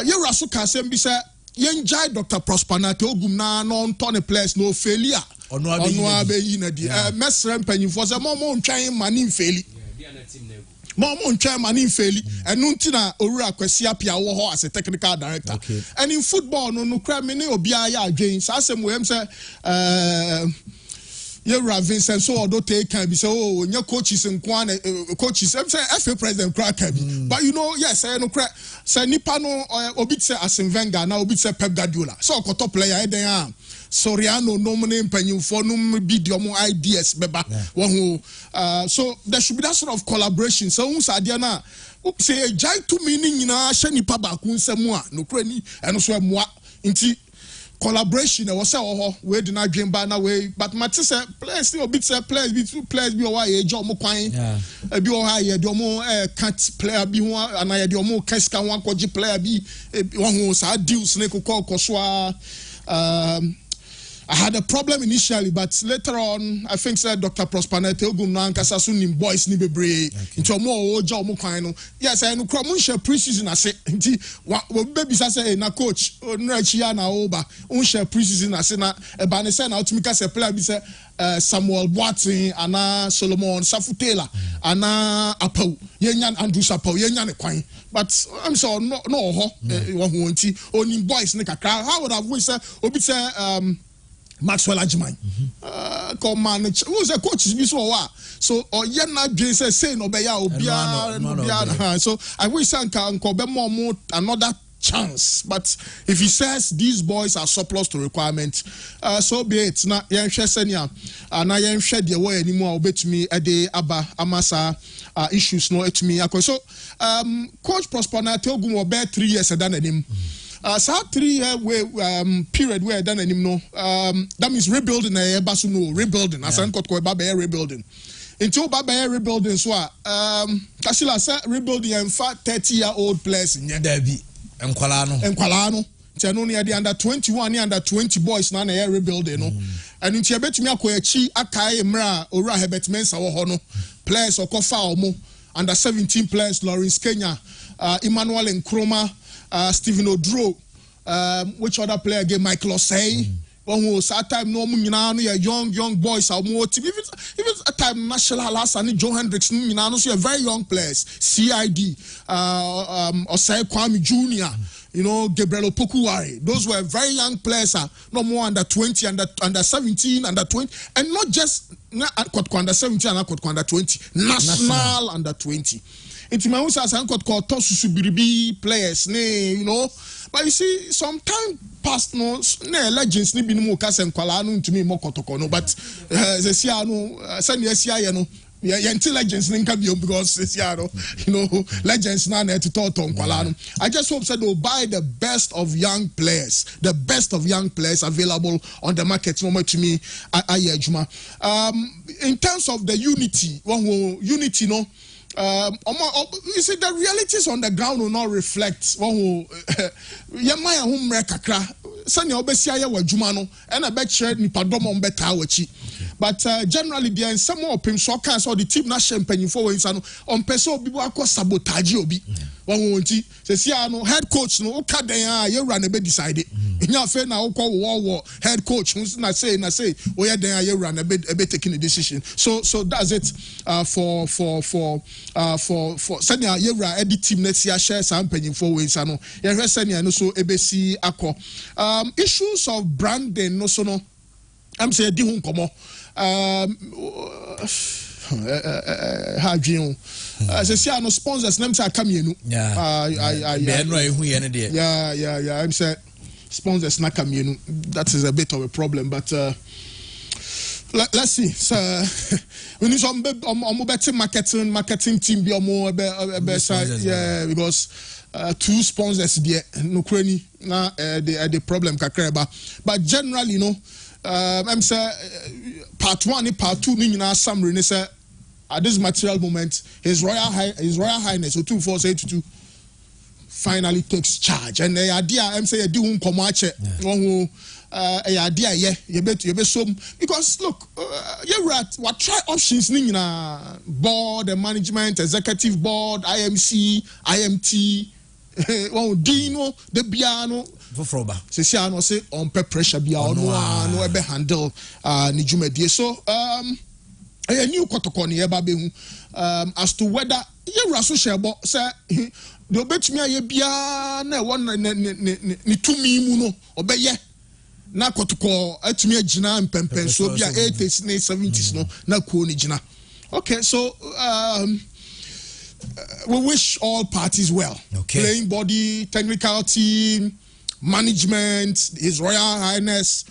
You Rasu Kasem be say yenjai Dr. Prosper Nate Ogum na no turn a place no failure. Ono abe ina di. Mesrem paying for say more trying money failure. Mom chairman in fairly and Nuntina Ura Quesia Pia as a technical director. Okay. And in football, no crime many Obiaya James. As some way say you're Vincent so don't take can be so your coaches and coaches I'm saying FA president crack but you know yes I no crack say Nipano Obitse Arsene Wenger now Obitse Pep Guardiola so top player there Soriano no money penny for no more ideas beba so there should be that sort of collaboration so Diana say jai to meaning na shani paba kun semua no krani and so moi inti collaboration was say we did not dream by na way but matter say players still bit say players be two players be why e job mo kwan be o ha ye do mo cat player be one and I do mo keska one koji player be one who sa deals ne ko so I had a problem initially, but later on, I think said Dr. Prosper Nate Ogum na nkasa so nim boys ni bebre into more ojo mo kwan no. Yes, I no krom share preseason ase. Nti baby say na coach no achia na oba. Un share preseason ase na e ba ne say na otumika say player bi say Samuel Boateng ana Solomon Safutela ana Apau. Yenya Andrew Sapau yenya ne kwan. But I'm so no ho nti oni boys ne kakra. How would I wish say obi say Maxwell Ajimai. Come man, who's a coach? So or yena Jason say no beya obia. So I wish Sanka Nkobe more another chance. But if he says these boys are surplus to requirements, so be it. Na yen hwe senia na yen hwe de way anymore obetumi ade aba amasa issues no etumi akoso. Coach Prosper Nate Ogum will bear 3 years than him. So 3 year period where done anymore. That means rebuilding a basuno rebuilding. As I got Baba rebuilding. Until Baba rebuilding, so Kasila said rebuilding in fact 30-year-old players in Derby and Kualano. Tenoni the under 21 under 20 boys now na rebuilding no. And in Tibet me akwachi akai mra ora hebet mensa wo hono players okofa omo under 17 players Lawrence Kenya, Emmanuel Nkrumah, Stephen Odro, which other player again? Michael Osei. One who at time no young boys are more even at time national last and Joe Hendricks so very young players. CID, Osei Kwame Jr. You know Gabriel Opokuwari. Those were very young players. No more under 20, under 17, under 20, and not just under 17 and under 20. National under 20. Into my house, I got called Tosu players, you know. But you see, some time past, no, legends, ni binu kasem kwalanu to me more kotokono. But the Siano, send the no. Yeah, intelligence because you know legends now to talk on Kwalano. I just hope that they'll buy the best of young players available on the market. Moment to me, in terms of the unity, unity, no. You see, the realities on the ground will not reflect Yamaya hum rekakra. Sanya obesia ya wajumano and I bet share ni padomo mbeta wachi. But generally there is some more pim so can so the team na champagne for insano on person obi akọ sabotage obi. One wonti se sia no head coach no oka den you run be decide. Nya fe na okọ war head coach na say we den you run be taking a decision. So that's it for sanya you run edit team next year share champagne for insano. Ye hwe sanya no so ebesi akọ. Issues of branding no so no I'm saying di hun komo ha dwen say see no sponsors nem say come here no I'm say sponsors na come here no that is a bit of a problem but let's see so we need some better marketing team be because 2 sponsors there no crany na the problem kakreba but generally you know I'm say part 1 and part 2 ni nyina summary ni say at this material moment his royal highness 2482 finally takes charge and idea I'm say di hun komo ache won idea you be so because look what try options ni nyina board and management executive board IMC IMT Dino the piano Froba. Se no say on pressure bia no ebe handle ni dwumadie so a new protocol ni eba be hu as to whether you raso shebo say the obetumi aye bia na won ni tumi mu no obeye na protocol atumi agina mpempen so bia 80s na 70s no na ko ni gina. Okay, so we wish all parties well. Okay. Playing body, technical team, management, His Royal Highness,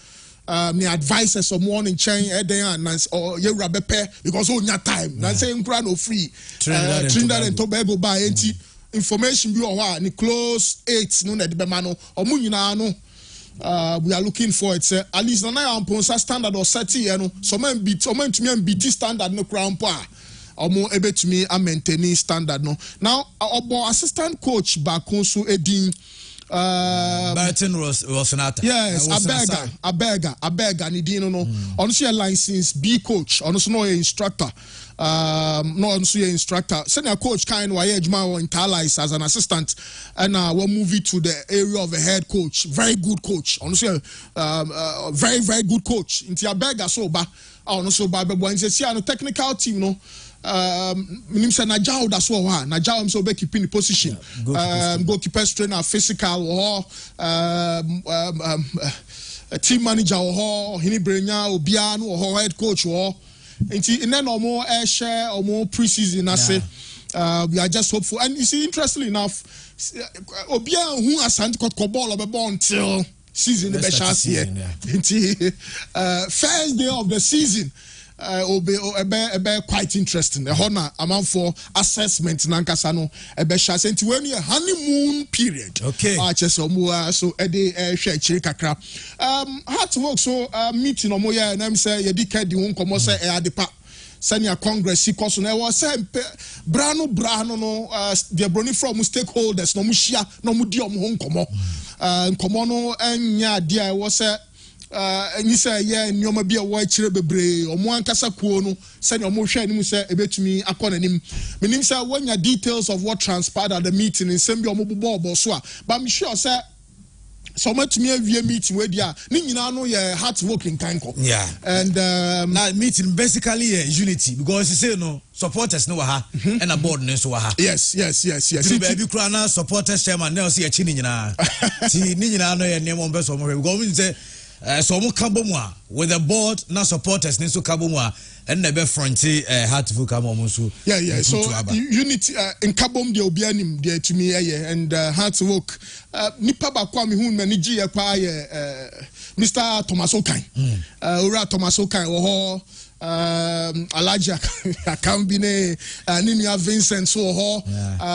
the advisors of morning chain, or you rabepe because all your time. Now saying no free. Trinidad and Tobago by information be or ni close 8 no na de bemano or munina no. We are looking for it. At least na amponsa standard or 30 no. So men beat or men to me beat standard no crown pa. Omo ebe to me a maintaining standard no. Now our assistant coach back also edin Barton Rosenata. Yes, Abega ni dino no. Also a license B coach, also no instructor. No also instructor. Senior coach kind why ejuma internalize as an assistant and we'll move it to the area of a head coach. Very good coach. Also very good coach. Into Abega so ba also ba no technical team no. Minim say Najao that's what Najao am so be keeping the position. Goalkeeper trainer, physical or team manager or hini brenya obiano or head coach or in then or more air share or more preseason I say we are just hopeful and you see interestingly enough obiano who asante kobolo be born till season the best here first day of the season be quite interesting. The honor amount for assessment nankasa no ebe shase nti when a honeymoon period. Okay. So ede share chiri kakra. Hard to work so meeting omo ya na say ye di kedi won komo say e adepa. Senior Congress because na was say brano no the brony from stakeholders no mu hia no mu di omo ho komo. Komo no enya dia was say and you say, yeah, and you're be a white cherry or one casacuo, no, send your motion, you say, a bit to me, a corner him. Meaning, sir, when your details of what transpired at the meeting in Sembio Mobile Bob or so, but I'm sure, sir, so much me via meeting where you are, Ninano, your heart's working kanko. Yeah, and now meeting basically unity because you say, no, supporters no ha and a board no so ha. Yes. Baby Crana supporters chairman, now see a chinina. See, Nina, no, and Nemo Besso, go say. So mo kabomwa with the board na supporters ni so kabomwa and never fronty heartful kamo so so unity in kabom de obianim de to me and hard to work nipa ba kwa me hu mani gi kwa Mr. Thomas Okan ora Thomas Okan wo ho Alaja Akambine Ninia Vincent so ho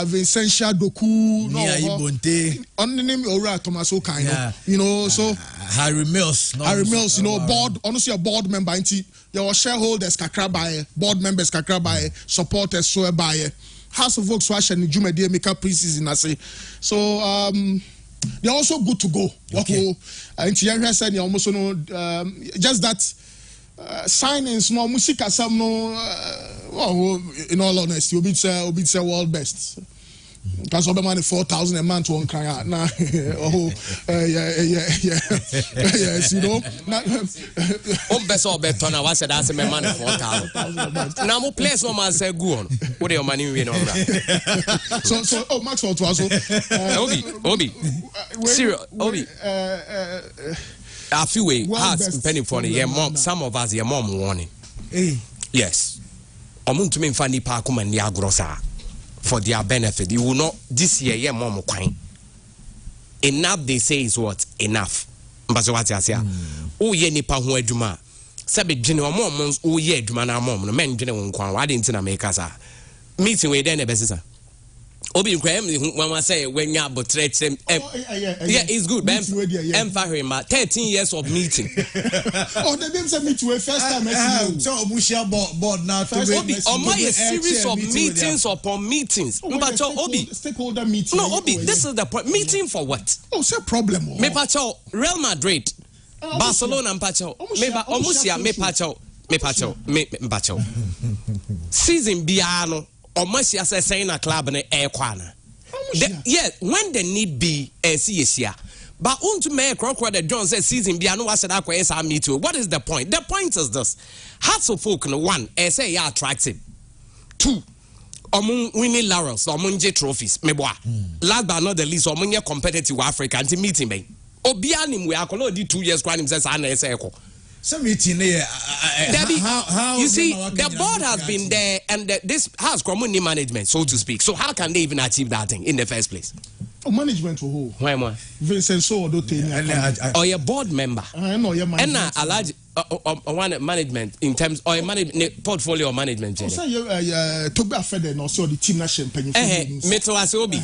Vincent Shadoku no Ibonte on the name ora Thomas Okan you know so Harry Mills, you know, board, honestly, a board member, your shareholders, kakra by board members, kakra by supporters, so by House of Volkswagen and Jumedia make up preseason, I say. So, they're also good to go. Okay. And Thierry said, you almost know, just that signings, no, music, some no, well, in all honesty, you'll be say world best. Because over money 4,000 a month won't cry out now. Yes, you know. Best or better now. I said that's my money 4,000. Now, more place no man say go on. What your money we know. So Maxwell to also. Obi. Serious, Obi. A few way has penny for your mom. Some of us your mom warning. Yes. Omuntu to me fani pa kuma ni agrosa. For their benefit, you will not this year, mom quine. Enough, they say is what enough. But what I say, oh, ye nipa who eduma. Sabi general moments, oh, ye, Dumana mom, no men general quine. Why didn't I make us a meeting with any business? Obi when I say when you but yeah, it's good. 13 years of meeting. Oh, the games are meet first time. So Omushia board now. Obi, a series of meetings upon meetings. But Obi, stakeholder meeting. No, Obi, this is the point. Meeting for what? Oh, it's a problem. Me pacho Real Madrid, Barcelona, pacho. Me Omushia, me pacho. Season biano. Almost as I say in a club in air corner. Yeah, when the need be a CSIA. But to make the John says season biano was at Aqua me too. What is the point? The point is this: Hearts of Folk, one, say are attractive. Two, winning laurels, omunje trophies. Last but not the least, omunye competitive Africa and meeting me. Obianim we are 2 years granting says an echo. How you see, the board has been there, and this has community management, so to speak. So how can they even achieve that thing in the first place? Oh, management for who? Why am Vincent So or your board member? I know your management. And a large one management in terms or portfolio management. So to be afraid no so the team national penny. Metro Asobi.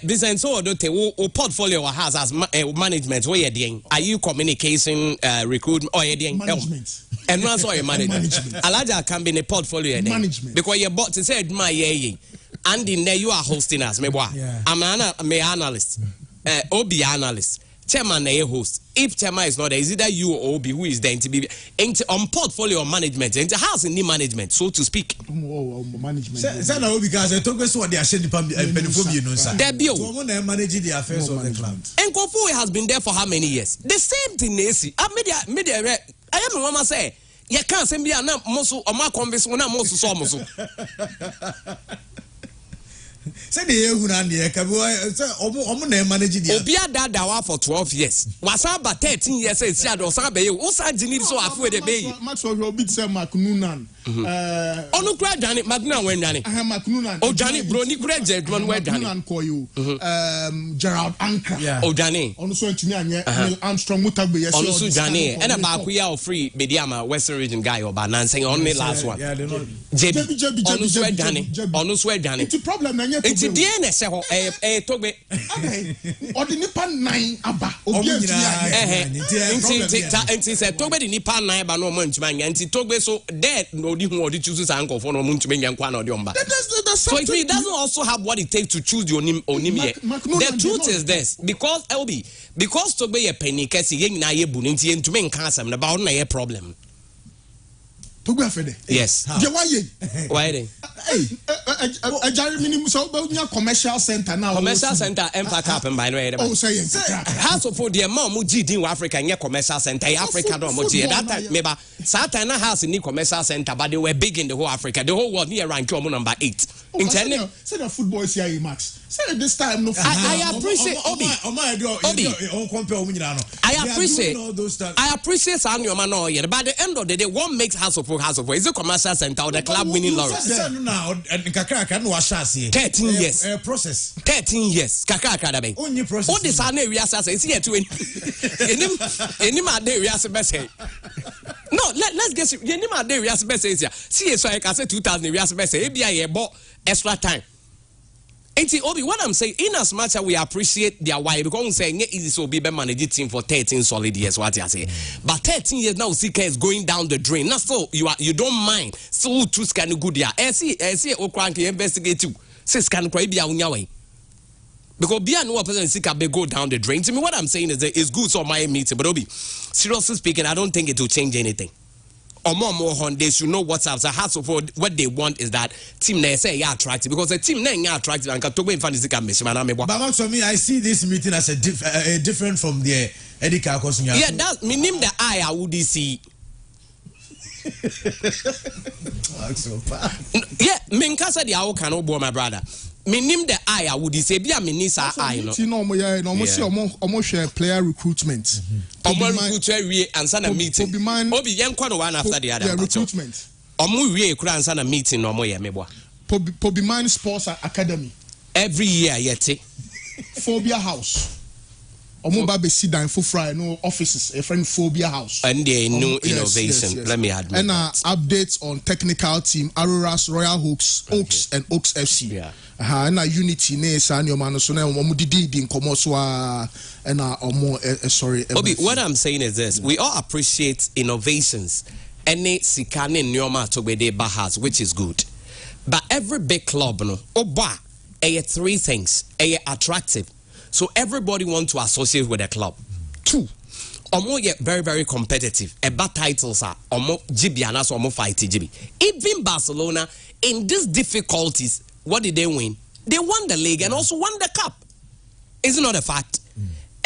Vincent So o portfolio has as management. Where you are you communication recruitment or management? And also your management. Alaja can be a portfolio management because your boss said my and in there you are hosting us. I'm an analyst, OB analyst. Chairman a host. If chairman is not there, is either you or OB who is there to be on portfolio management and house in the management, so to speak. Management. Because I talk about what they are saying. Debut managing the affairs of the club. And Kofu has been there for how many years? The same thing, Nasi. Media. I am mama say. You can't send me a muscle or my conversation when I'm also so muscle. Say the Hunandi, managing the Obia Dadawa for 12 years. Wasaba 13 years, said Shadow Sabe, Osa Jini so afraid the bay. Much of your big Sam Macnunan. Ono Grad Janet Magna when Danny. I have Macnunan. Oh, Johnny Brony graduate one where Danny call you. Gerald Anka. Oh, Danny. Also, Armstrong Mutabe. Also, Danny. And about we are free Mediama, Western region guy or Banan saying only last one. JB, on swear Danny. It's a problem. It's a DNS. Tobe. Or the Nippon 9 Abba. And he said, Tobe the Nippon 9 by no munchman, and he told me so dead no different chooses uncle for no munchman and Quan or Yomba. So it doesn't also have what it takes to choose your name. The truth is this because LB, because Tobe a penny, Cassie, young Naye Buninti, and to make cancer about a problem. Yes. Why? A Jeremy so commercial center now. Commercial center Empire Cap by the way. Oh, say House of the amount Muji in Africa and commercial center, Africa don't Muji. That time, maybe Satana House in the commercial center, but they were big in the whole Africa. The whole world near rank number 8. In China, say the football is here, Max. Say this time, no. I appreciate Obi. I appreciate Sanyo Mano, but by the end of the day, what makes House of is a commercial center or the club winning laurels? 13 years. Process. 13 years. Kakaka. Only process. What is our name? We are saying, see it to any man, we are saying, no, let's get any man, we are saying, see, so I can say 2000, we are saying, ABI bought extra time. And see, Obi, what I'm saying, in as much as we appreciate their wife, because I'm saying it is so be managing team for 13 solid years, what you say. But 13 years now, CK is going down the drain. Not so you don't mind. So too kind of good, yeah. I see, Okranki investigate you. Says can cry be on your way. Because beyond no person CK be go down the drain. To me, what I'm saying is that it's good for my meeting, but Obi, seriously speaking, I don't think it will change anything. Or more on they should know what's up. So House of what they want is that team they say attractive because the team they attractive and can talk about fantasy mission. But for me, I see this meeting as a different from the Eddie Kakos. Yeah, that me name the I would see. Yeah, Minkasa the Ao can my brother. Me name the I would say be a minister I know. Almost player recruitment. Recruitment we answer a meeting. Obi young one after the other recruitment. We could answer a meeting no more meboa. Pobimine Sports Academy. Every year yet. Phobia House. Omo be sit down for Fry no offices, a friend phobia house. And the new innovation. Yes. Let me admit. And updates on technical team, Auroras, Royal Hawks, Oaks, and Oaks FC. Yeah. And Unity ne Sanyo Manosona, Omudidi in Komoswa, and Omo sorry. Obi, what I'm saying is this: we all appreciate innovations. Any sikane nyoma to be bahas, which is good. But every big club, no, oba, three things, attractive. So everybody wants to associate with the club. 2, omo yet very, very competitive. Bad titles are omo Gibiana, so omo fight GB. Even Barcelona, in these difficulties, what did they win? They won the league and also won the cup. Is it not a fact?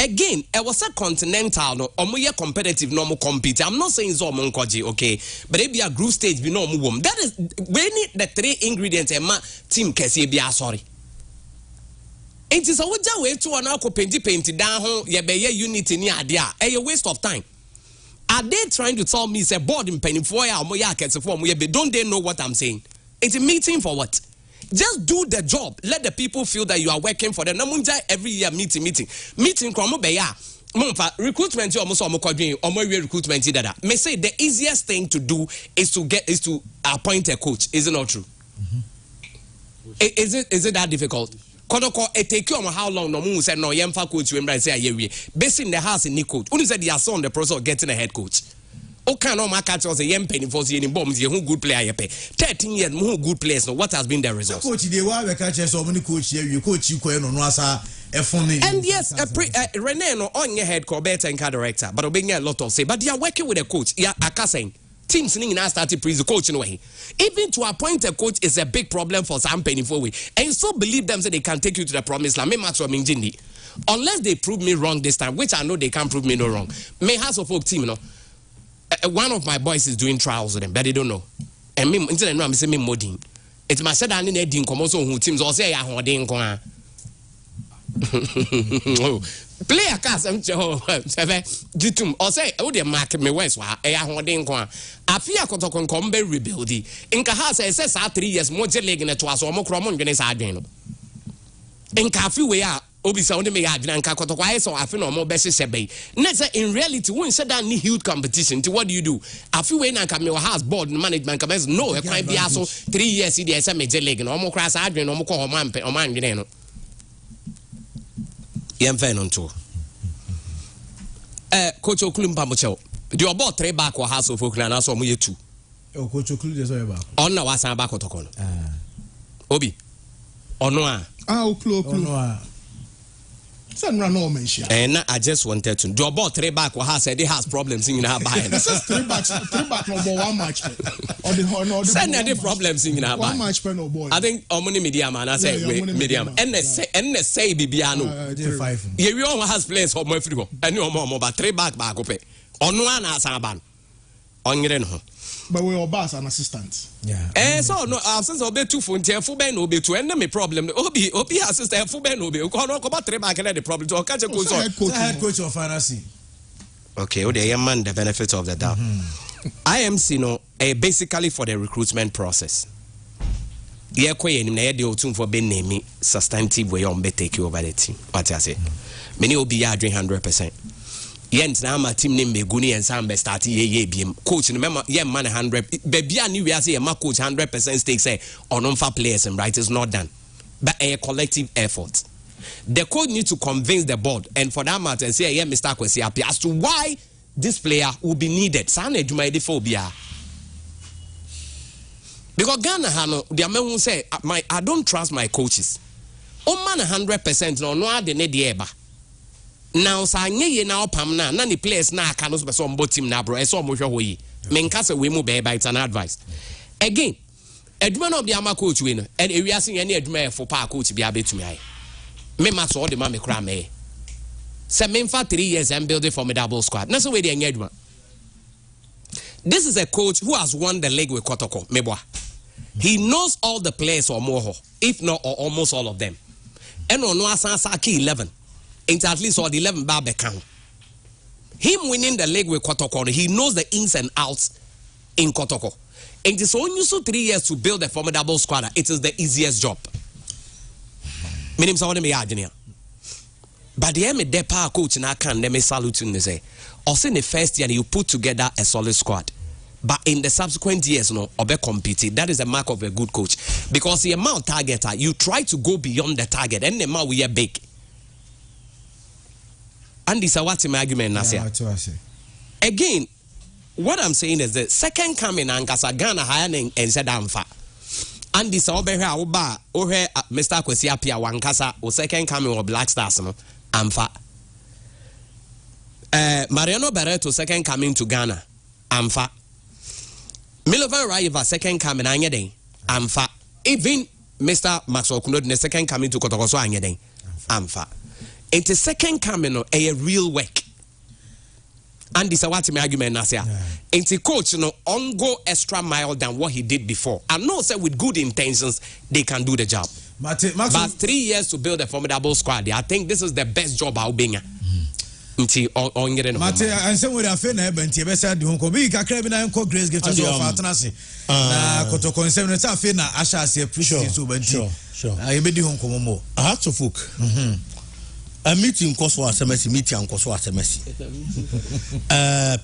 Again, it was a continental, no, omo competitive, no more compete. I'm not saying so monkoji, okay, but it be a group stage, be no more. That is, we need the 3 ingredients, and my team can say be sorry. It is a way to an alcohol painty down home, ye be ye unity near idea, a waste of time. Are they trying to tell me, say, board in penny for ya, moya kets for me, but don't they know what I'm saying? It's a meeting for what? Just do the job. Let the people feel that you are working for them. Namunja every year meeting. Kromo beya. Mumpa recruitment almost recruitment dada. May say the easiest thing to do is to appoint a coach. Is it not true? Is it that difficult? Kodoko it take you how long no mu say no yemfa coach we say ayewie. Based in the house in coach. Who said they are on the process of getting a head coach? Okay, no market was a young penny for the bombs, you good player pay. 13 years, more good players. No, what has been the result? Coach, they were catching so many coach here. You coach you no Nwasa, and yes, Rene no on your head, Corbett and car director, but obeying a lot of say, but they are working with a coach. Yeah, saying teams in now started praise the coach in a way. Even to appoint a coach is a big problem for some penny for we, and you so believe them so they can take you to the promised land. Unless they prove me wrong this time, which I know they can't prove me no wrong. May House of Folk team, you know. One of my boys is doing trials with them, but they don't know. And me, until I know, I'm saying me modding. It's my said I need a ding come also who teams or say I want ding go. Play a cast and Jitum or say, oh, they mark me west. I want ding go. I feel I come be rebuilding. In Kahasa says 3 years more leg in a twas or more cromon than is Adeno. In Kafu, we are. Obi sa only me adranka kotokwa so afi no mo bese sebe next in reality when said that need huge competition to what do you do afi we na nka me house board management come no e kwan bia so 3 years dey say major league no mo kra sa adwen no mo ko ho man o man dwen no yem fe no nto coach Okulumpa mo chew the about 3 back or house of Okulana na so mo ye 2 coach Okulu dey so back on na wasan back kotoko no Obi ono a Okulu and I just wanted to do about 3 back or has said he has problems in our buying. 3 back no more 1 match. Or the send any problems in our buying. 1 match per no boy. I think Omni Medium and I say medium and the say Bibiano. 5. You all has players for my frigo and no more but 3 back open. On one as a ban on your own. But we are boss and assistant. Yeah. So no, since I'll be 2 for full ben will be 2 and me problem. Obi assistant full ben will be. Come about 3 back and the problem to catch a coach. Head coach of fantasy. Okay, well, the man the benefits of the doubt. IMC no basically for the recruitment process. Yeah, quite na the otum for being name substantive way on be take over the team. What I say? Many will be doing 100%. Yent na my team name Beguni and Sam start ye BM coach remember yeah man 100 baby and we are say my coach 100% stake say on unfair players and right is not done but a collective effort. The coach needs to convince the board and for that matter and say yeah Mr. Kwesi happy as to why this player will be needed. Sana Juma phobia. Because Ghana Hano the man who say I don't trust my coaches. Oh man 100% no de ne de eba. Now sa nye na opam na the players na aka no so mbo team na bro e so mo hwe ho yi menka se we mu be it's an advice again eduma no be ama coach we no and e wiase ye na eduma e fo pa coach bia betumi ai me ma so de ma me kra me se me fa 3 years and build a formidable squad na so we de anya eduma. This is a coach who has won the league with Kotoko Meboa. He knows all the players or more if not or almost all of them and on no asasaki 11 into at least all the 11 bar count. Him winning the league with Kotoko, he knows the ins and outs in Kotoko. And it's only so 3 years to build a formidable squad. It is the easiest job. But the end the power coach na can let me salute you say. Also in the first year you put together a solid squad. But in the subsequent years, no, obe compete. That is a mark of a good coach. Because the amount targeter, you try to go beyond the target, and the amount we are big. And this is what's my argument, Nasia. Again, what I'm saying is the second coming and Ghana hiring and said Amfa. And this over here, Mr. Kwesi Appiah Wankasa, or second coming of Black Stars, no, Amfa. Mariano Barreto second coming to Ghana, Amfa. Milovan Raiva second coming anything. Amfa. Even Mr. Maxwell Kuno the second coming to Kotokoso anything. Amfa. It's a second coming a real work. And this is what my argument Nasia. It's a coach, on go extra mile than what he did before. I know say with good intentions they can do the job. But 3 years to build a formidable squad. I think this is the best job I'll be. Mate, and some would have been able to be said, you can be a crab and co grace gift as your faternity. Koto concern it's a fin, Asha say, appreciate you, sure. I made you home more. I had to fuck. A meeting cost was a messy meeting and cost was a messy.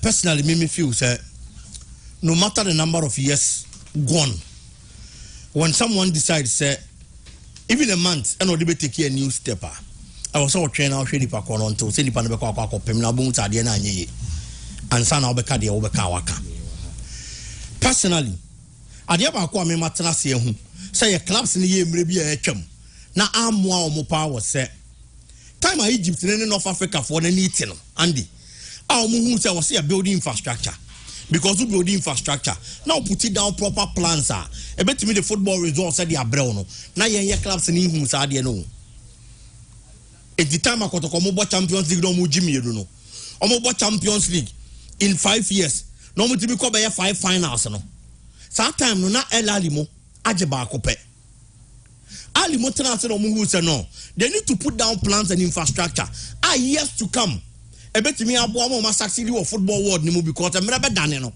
Personally, me feel say no matter the number of years gone, when someone decides, say, even a month, and not take a new stepper. I was all trained out ready for Coron to send the Panabaka Pemina Bones at the end and San Albeka de Obekawaka. Personally, I never acquire me Matanasi who say a clubs in the year maybe a chum. Now I'm more power set. Time I Egypt in North Africa for the eating, Andy. Our moons was see a building infrastructure. Because we build infrastructure. Now put it down proper plans are. I bet me the football results at the Abrono. Now your clubs in England are the no. At the time I got a Omobo Champions League, no more Jimmy, you know. Omobo Champions League in 5 years. No more to be called by 5 finals. No. Sometimes no not El Alimo, Ajaba Cope. Alimo Tenancy no who say no. They need to put down plans and infrastructure. Years to come. I bet me a boy must succeed with football world no because I'm never done no.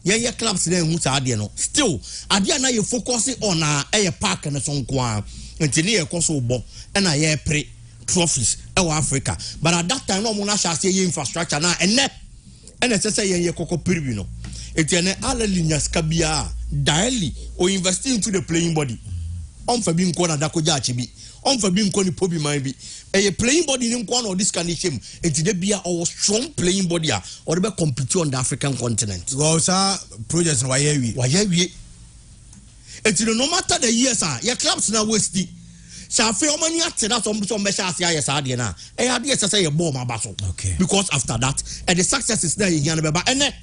Yeah, clubs then who's no. Still, Adiana you focusing on a park and a song qua until near Kosovo and I pray. Trophies in Africa, but at that time no mona shall say infrastructure now and say ye koko piribino. It's an alle lineas kabia daily or investing into the playing body. On for being corner dakoja chibi. On for being koni pobi might be a playing body in one or this condition. It's the be our strong playing body or the compete on the African continent. Well, sir, projects why we. It's no matter the years your clubs now wasting. Shafe omani ate that some measure as yes adiena e ade say a bomb abaso because after that and the success is there in Ghana ene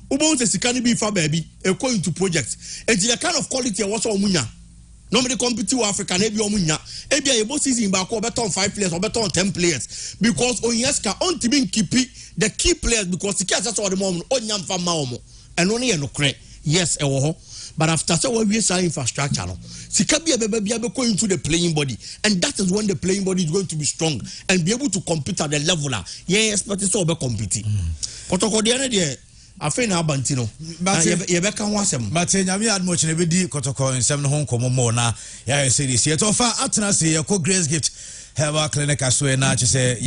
ubon se sika ni bi fa baby e go into projects and the kind of quality was omunya normally compete with Africa na bi omunya e bia e bo season ba ko beton 5 players or beton 10 players because onyeska on timi keep the key players because the case all the moment onyam fa ma omo and only e no kre yes e wo ho. But after so we say infrastructure, no. Sikabi be going into the playing body, and that is when the playing body is going to be strong and be able to compete at the level. Yeah, expect so be compete. Kotoko de na de afi na abantino. But ye be kan wasem. But nyame admoch na be di kotoko nsem no ho nkomo mo na ya series. Ye to fa atena se ye ko Grace Gift Herbal Clinic aso na che se